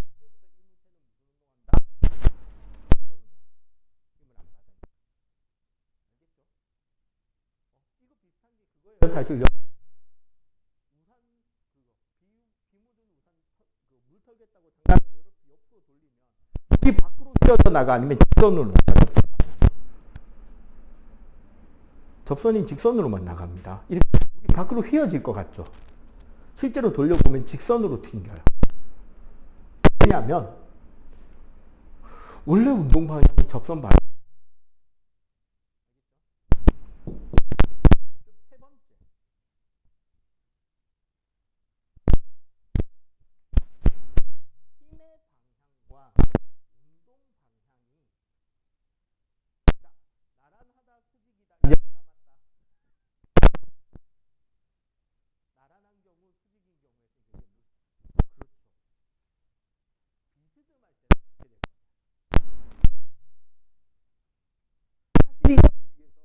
사실 우산 비묻은 우산 물 털겠다고 장난으로 옆으로 돌리면 물이 밖으로 휘어져 나가 아니면 직선으로 나가죠. 접선이 직선으로만 나갑니다. 이렇게 물이 밖으로 휘어질 것 같죠. 실제로 돌려보면 직선으로 튕겨요. 왜냐하면 원래 운동 방향이 접선 방향. 세 번째. 힘의 방향과 운동 방향이 자, 나란하다 수직이다 이제 뭐 남았다. 나란한 경우 수직인 경우에서 이제 그렇죠. 비스듬할 때는 어떻게 될까요? 사실 이거를 위해서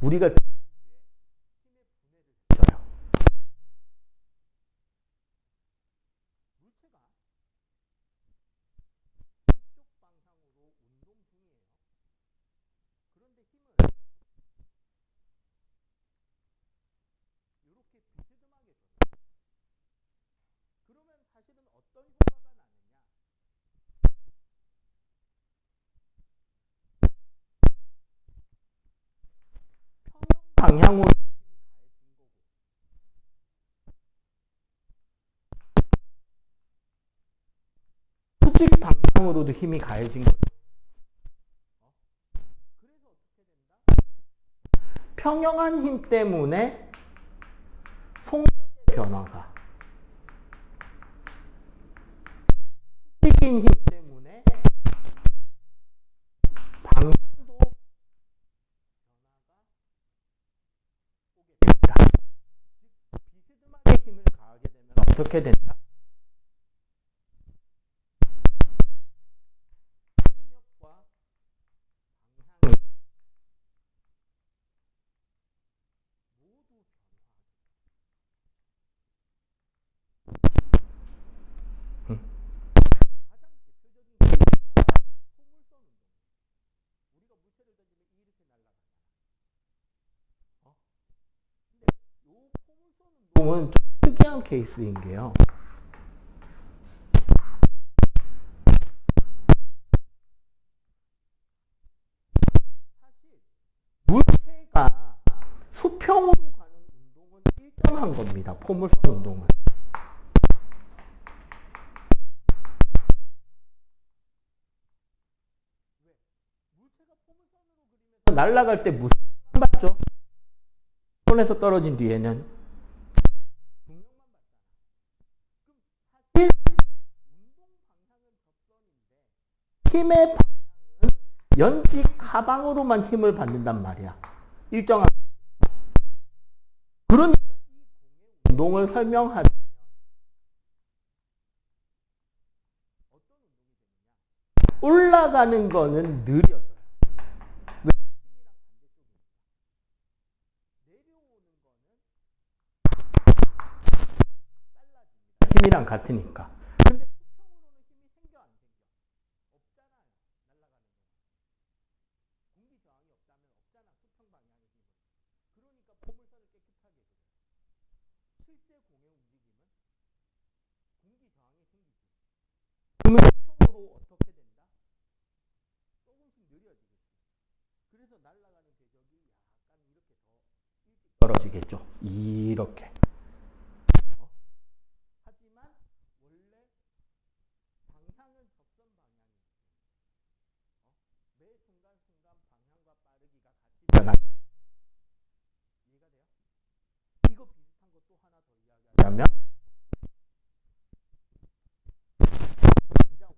우리가 힘의 분해를 했어요. 물체가 이쪽 방향으로 운동 중이에요. 그런데 힘을 이렇게 비스듬하게 줬어요. 그러면 사실은 어떤 효과가 나느냐? 방향으로 수직 방향으로도 힘이 가해진 거죠. 그래서 어떻게 된다? 평형한 힘 때문에 속력의 변화가, 수직인 힘 때문에 방향도 변화가 오게 됩니다. 즉 비스듬하게 힘을 가하게 되면 어떻게 된다? 속력과 방향이 모두 가장 대표적인 케이스가 포물선 운동. 우리가 물체를 던지면 이렇게 날아가잖아. 근데 이 포물선 운동은 좀 특이한 케이스인 게요. 사실 물체가 수평으로 가는 운동은 일정한 겁니다. 포물선 운동은. 물체가 포물선으로 그리면서 날아갈 때 무슨 힘만 받죠? 손에서 떨어진 뒤에는 중력만 받잖아. 그럼 사실 운동 방향은 접선인데 힘의 방향은 연직 하방으로만 힘을 받는단 말이야. 일정한. 그러니까 이 공의 운동을 설명하자면 어떤 운동이 되느냐? 올라가는 거는 느려져요. 왜? 힘이랑 반대쪽이니까. 내려오는 거는 빨라집니다. 힘이랑 같으니까. 근데 수평으로는 힘이 생겨 안 생겨? 없잖아요. 날아가는 동안. 공기 저항이 없다면 없잖아. 수평 방향의 힘은. 그러니까 포물선을 깨끗하게 그려요. 실제 공의 움직임은 공기 저항이 생기지. 그러면 수평으로 어떻게 된다? 조금씩 느려지겠지. 그래서 날아가는 궤적이 약간 이렇게 더 일찍 떨어지겠죠. 이렇게. 하지만 원래 방향은 접선 방향이기 때문에 매 순간순간 방향과 빠르기가 같이 변합니다. 이해가 돼요? 이거 비슷한 거 또 하나 더 이야기하자면 진자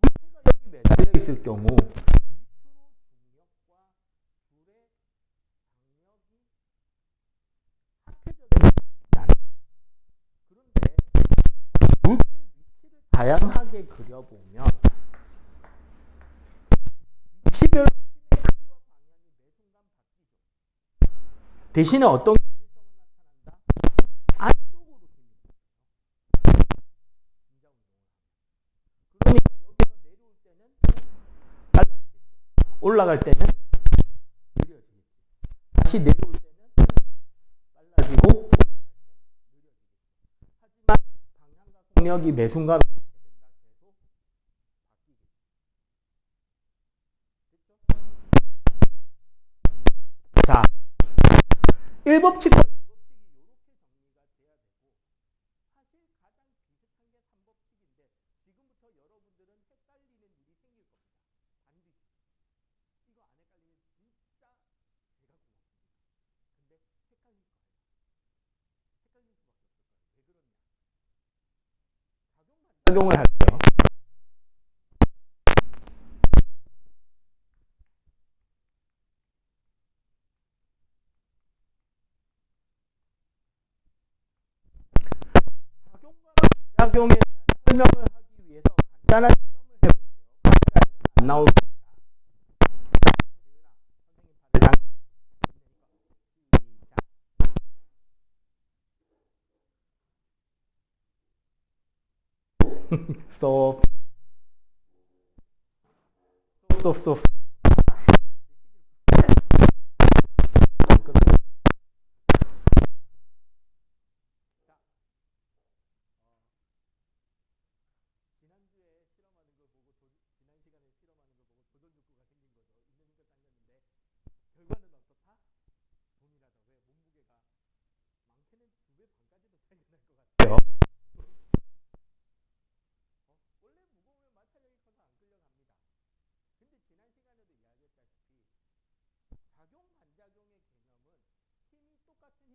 물체가 여기 매달려 있을 경우 밑으로 중력과 줄의 장력이 합해져서 그런데 물체 위치를 다양하게 그려보면 위치별로 힘의 크기와 방향이 매 순간 바뀌죠. 대신에 어떤 균일성은 나타난다? 안쪽으로 힘이 들어요. 진자 운동을 하면. 그러니까 여기서 내려올 때는 빨라지겠죠. 올라갈 때는 느려지겠지. 다시 내려올 때는 빨라지고 올라갈 때는 느려지겠죠. 하지만 방향과 속력이 매 순간 어떻게 된다? 계속 바뀌겠죠. 됐죠? 자, 1법칙과 2법칙이 이렇게 정리가 돼야 되고 사실 가장 비슷한 게 3법칙인데 지금부터 여러분들은 헷갈리는 일이 생길 겁니다. 반드시. 이거 안 헷갈리면 진짜 제가 고맙습니다. 근데 헷갈릴 거예요. 헷갈릴 수밖에 없을 거예요. 왜 그러냐? 작용을 할게요. 작용과 부작용에 대한 설명을 하기 위해서 간단한 실험을 해볼게요. 카메라에는 안 나올 겁니다. 자, 재윤아, 선생님 팔을 당겨. 시작. 스톱. 스톱, 스톱, 스톱. 지난주에 실험하는 걸 보고 지난 시간에 실험하는 걸 보고 도전 욕구가 생긴 거죠.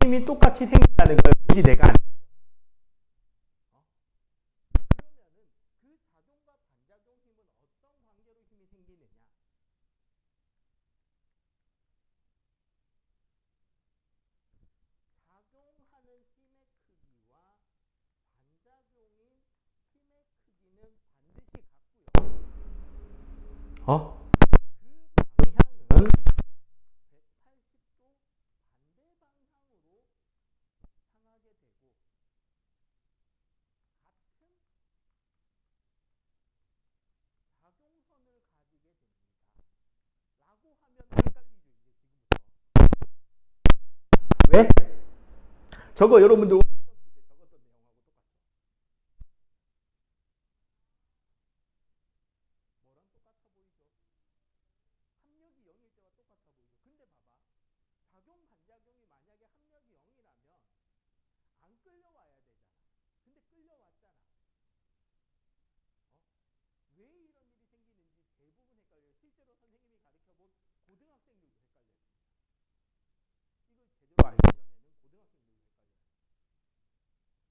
힘이 똑같이 생긴다는 거예요. 굳이 내가 안 그러면은 그 작용과 반작용 힘은 어떤 관계로 힘이 생기느냐? 작용하는 힘의 크기와 반작용인 힘의 크기는 반드시 같고요. 그 방향은 180도 반대 방향으로 향하게 되고 같은 작용선을 가지게 됩니다. 라고 하면 헷갈리죠, 이제 지금부터. 왜? 저거 여러분들 오늘 시험 칠 때 적었던 내용하고 똑같죠? 뭐랑 똑같아 보이죠? 합력이 0일 때와 똑같아 보이죠? 근데 봐봐. 작용 반작용이 만약에 합력이 0이라면 안 끌려와야 되잖아. 근데 끌려왔잖아. 왜 이런 일이 생기는지 대부분 헷갈려요. 실제로 선생님이 가르쳐본 고등학생들도 헷갈려요. 이걸 제대로 알기 전에는 고등학생들도 헷갈려요.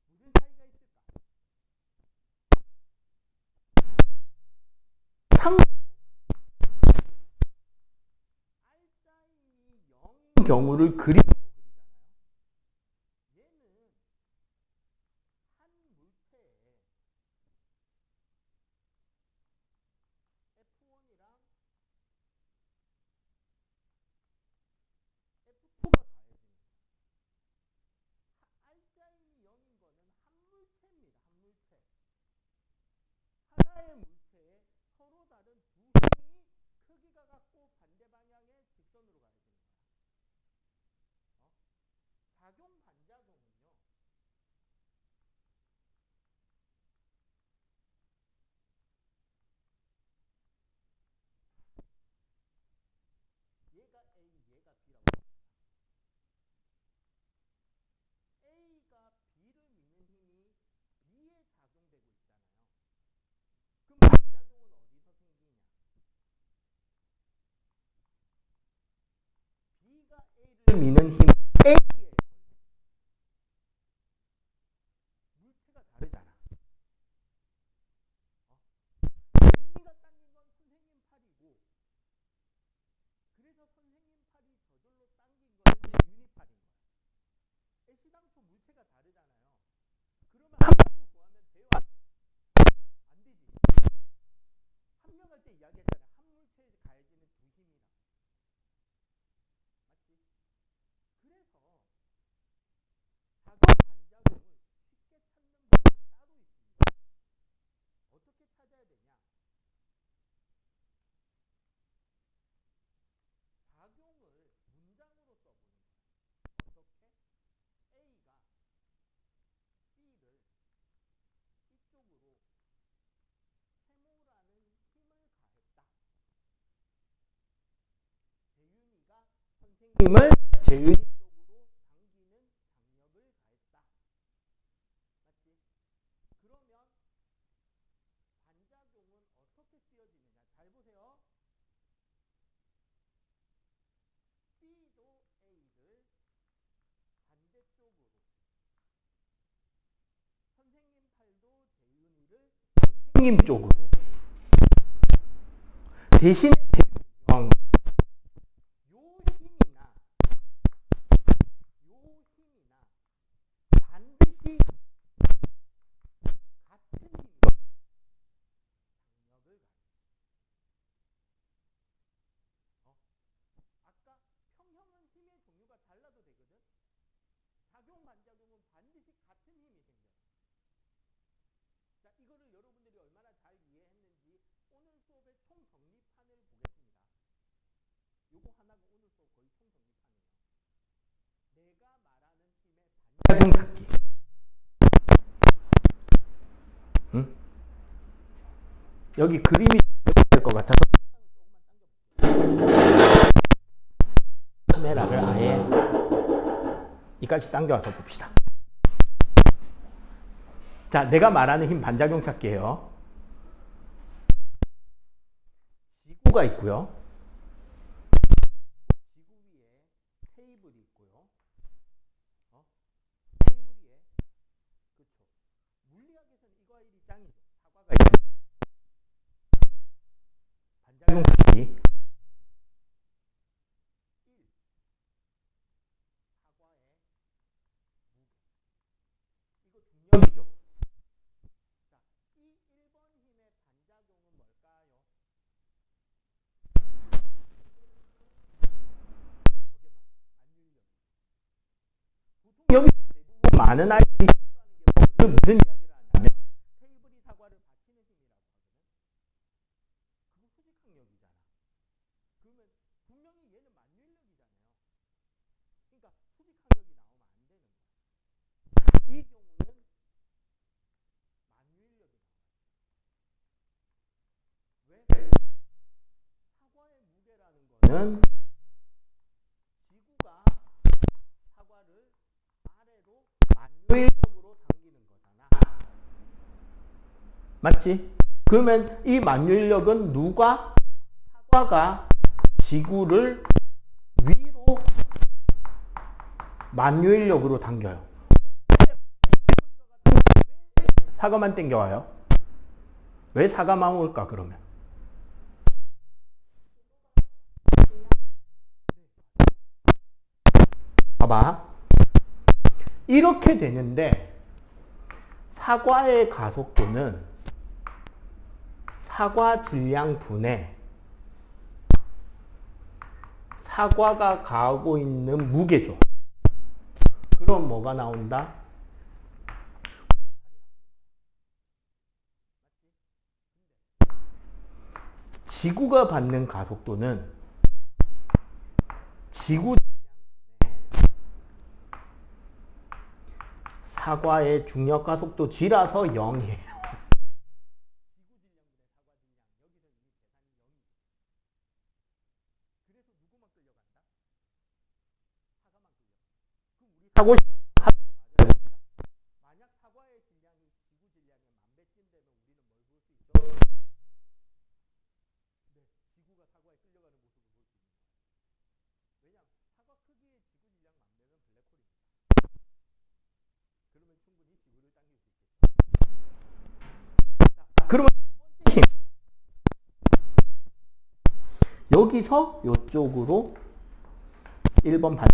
무슨 차이가 있을까? 참고로 알짜임이 0인 경우를 그림으로 그리잖아요. 얘는 한 물체에 F1이랑 F2가 가해지는 거예요. 알짜임이 0인 거는 한 물체입니다. 한 물체. 하나의 물체에 서로 다른 두 힘이 크기가 같고 반대 방향의 직선으로 가야 되는 거야. 작용 반작용은요. 얘가 A, 얘가 B라고 합시다. A가 B를 미는 힘이 B에 작용되고 있잖아요. 그럼 반작용은 어디서 생기냐? B가 A를 미는 힘은 A에 걸려. 물체가 다르잖아. 재윤이가 당긴 건 선생님 팔이고, 그래서 선생님 팔이 저절로 당긴 거는 재윤이 팔인 거야. 애시당초 물체가 다르잖아요. 그러면 합력을 구하면 돼요, 안 돼? 안 되지. 합력할 때 이야기했잖아요. 한 물체에 가해지는 두 힘이라. 맞지? 그래서 작용 반작용을 쉽게 찾는 법이 따로 있습니다. 어떻게 찾아야 되냐? 작용을 문장으로 써보는 거예요. 어떻게? A가 B를 이쪽으로 세모라는 힘을 가했다. 재윤이가 선생님을 재윤이 쪽으로 당기는 장력을 가했다. 맞지? 그러면 반작용은 어떻게 쓰여지느냐? 잘 보세요. B도 A를 반대쪽으로, 선생님 팔도 재윤이를 선생님 쪽으로. 대신에 제일 중요한 건 요 힘이나 반드시 같은 힘이거든요. 장력을 아까 평형은 힘의 종류가 달라도 되거든. 작용 반작용은 반드시 같은 힘이 생겨요. 자, 이거를 여러분들이 얼마나 잘 이해했는지 오늘 수업의 총정리판을 보겠습니다. 요거 하나가 오늘 수업 거의 총정리판이에요. 내가 말하는 힘의 반작용 찾기. 응? 여기 그림이 될 것 같아서 조금만 당겨볼게요. 카메라를 아예 이까지 당겨와서 봅시다. 자, 내가 말하는 힘 반작용 찾기예요. 지구가 있고요. 지구 위에 테이블이 있고요. 많은 아이들이 실수하는 게 뭐를 무슨 이야기를 하냐면 테이블이 사과를 받치는 힘이라고 하거든. 그거 수직항력이잖아. 그러면 분명히 얘는 만유인력이잖아요. 그러니까 수직항력이 나오면 안 되는 거야. 이 경우는 만유인력이 나와요. 왜? 사과의 무게라는 거는 지구가 사과를 아래로 만유인력으로 당기는 거잖아. 맞지? 그러면 이 만유인력은 누가? 사과가 지구를 위로 만유인력으로 당겨요. 왜 사과만 당겨와요? 왜 사과만 올까 그러면? 봐봐. 이렇게 되는데 사과의 가속도는 사과 질량 분의 사과가 가하고 있는 무게죠. 그럼 뭐가 나온다? 지구가 받는 가속도는 지구 사과의 중력 가속도 G라서 0이에요. 사고 하는 거 맞아요. 만약 사과의 질량이 지구 질량의 10,000배쯤 되면 우리는 뭘 볼 수 있죠? 네, 지구가 사과에 끌려가는 모습을 볼 수 있는 거예요. 왜냐하면 사과 크기의 지구 질량 10,000배면 블랙홀입니다. 그러면 충분히 지구를 당길 수 있겠죠. 자, 그러면 두 번째 힘. 여기서 이쪽으로 1번 반장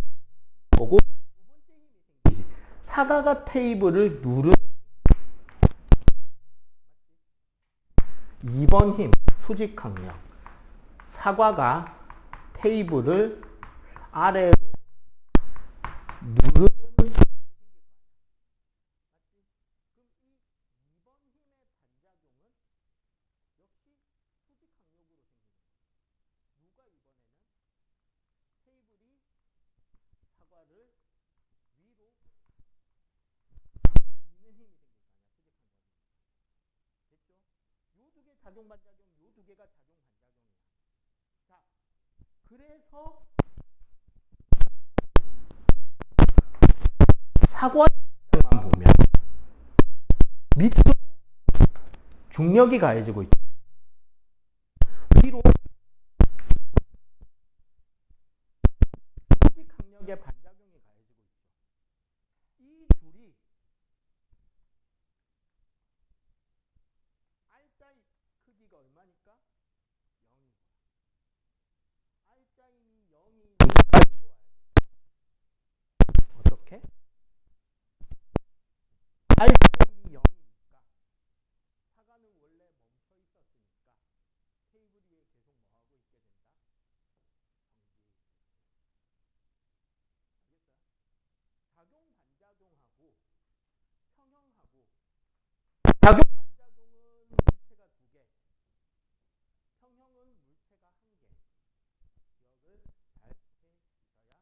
보고 두 번째 힘이 생기지. 사과가 테이블을 누르는 2번 힘, 수직항력. 사과가 테이블을 아래로 누르는 힘이 생길 거야. 맞지? 그럼 이 2번 힘의 반작용은 역시 수직항력으로 생기는 거야. 누가 이번에는 테이블이 사과를 위로 미는 힘이 생길 거 아니야. 수직항력이. 됐죠? 요 두 개 작용 반작용, 요 두 개가 작용 반작용이야. 자, 그래서 사과의 입장만 보면 밑으로 중력이 가해지고 있죠. 위로 수직 강력의 반작용이 가해지고 있죠. 이 둘이 R자의 크기가 얼마니까? 0인 거야. R자임이 0이니까 여기로 와야 돼. 어떻게? R자임이 0이니까 사과는 원래 멈춰 있었으니까 테이블 위에 계속 뭐하고 있게 된다? 정지해. 알겠어요? 작용 반작용하고 평형하고 작용 반작용은 물체가 2개, 평형은 물체가 1개. 기억을 잘 해주셔야 되겠습니다.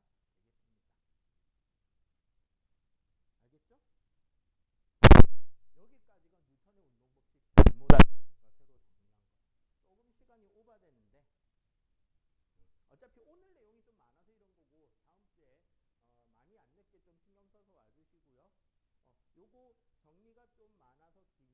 알겠죠? 여기까지가 뉴턴의 운동법칙 잘못 알려진 거 새로 정리한 거. 조금 시간이 오버되는데 어차피 오늘 내용이 좀 많아서 이런 거고 다음 주에 많이 안 늦게 좀 신경 써서 와주시고요. 요거 정리가 좀 많아서 긴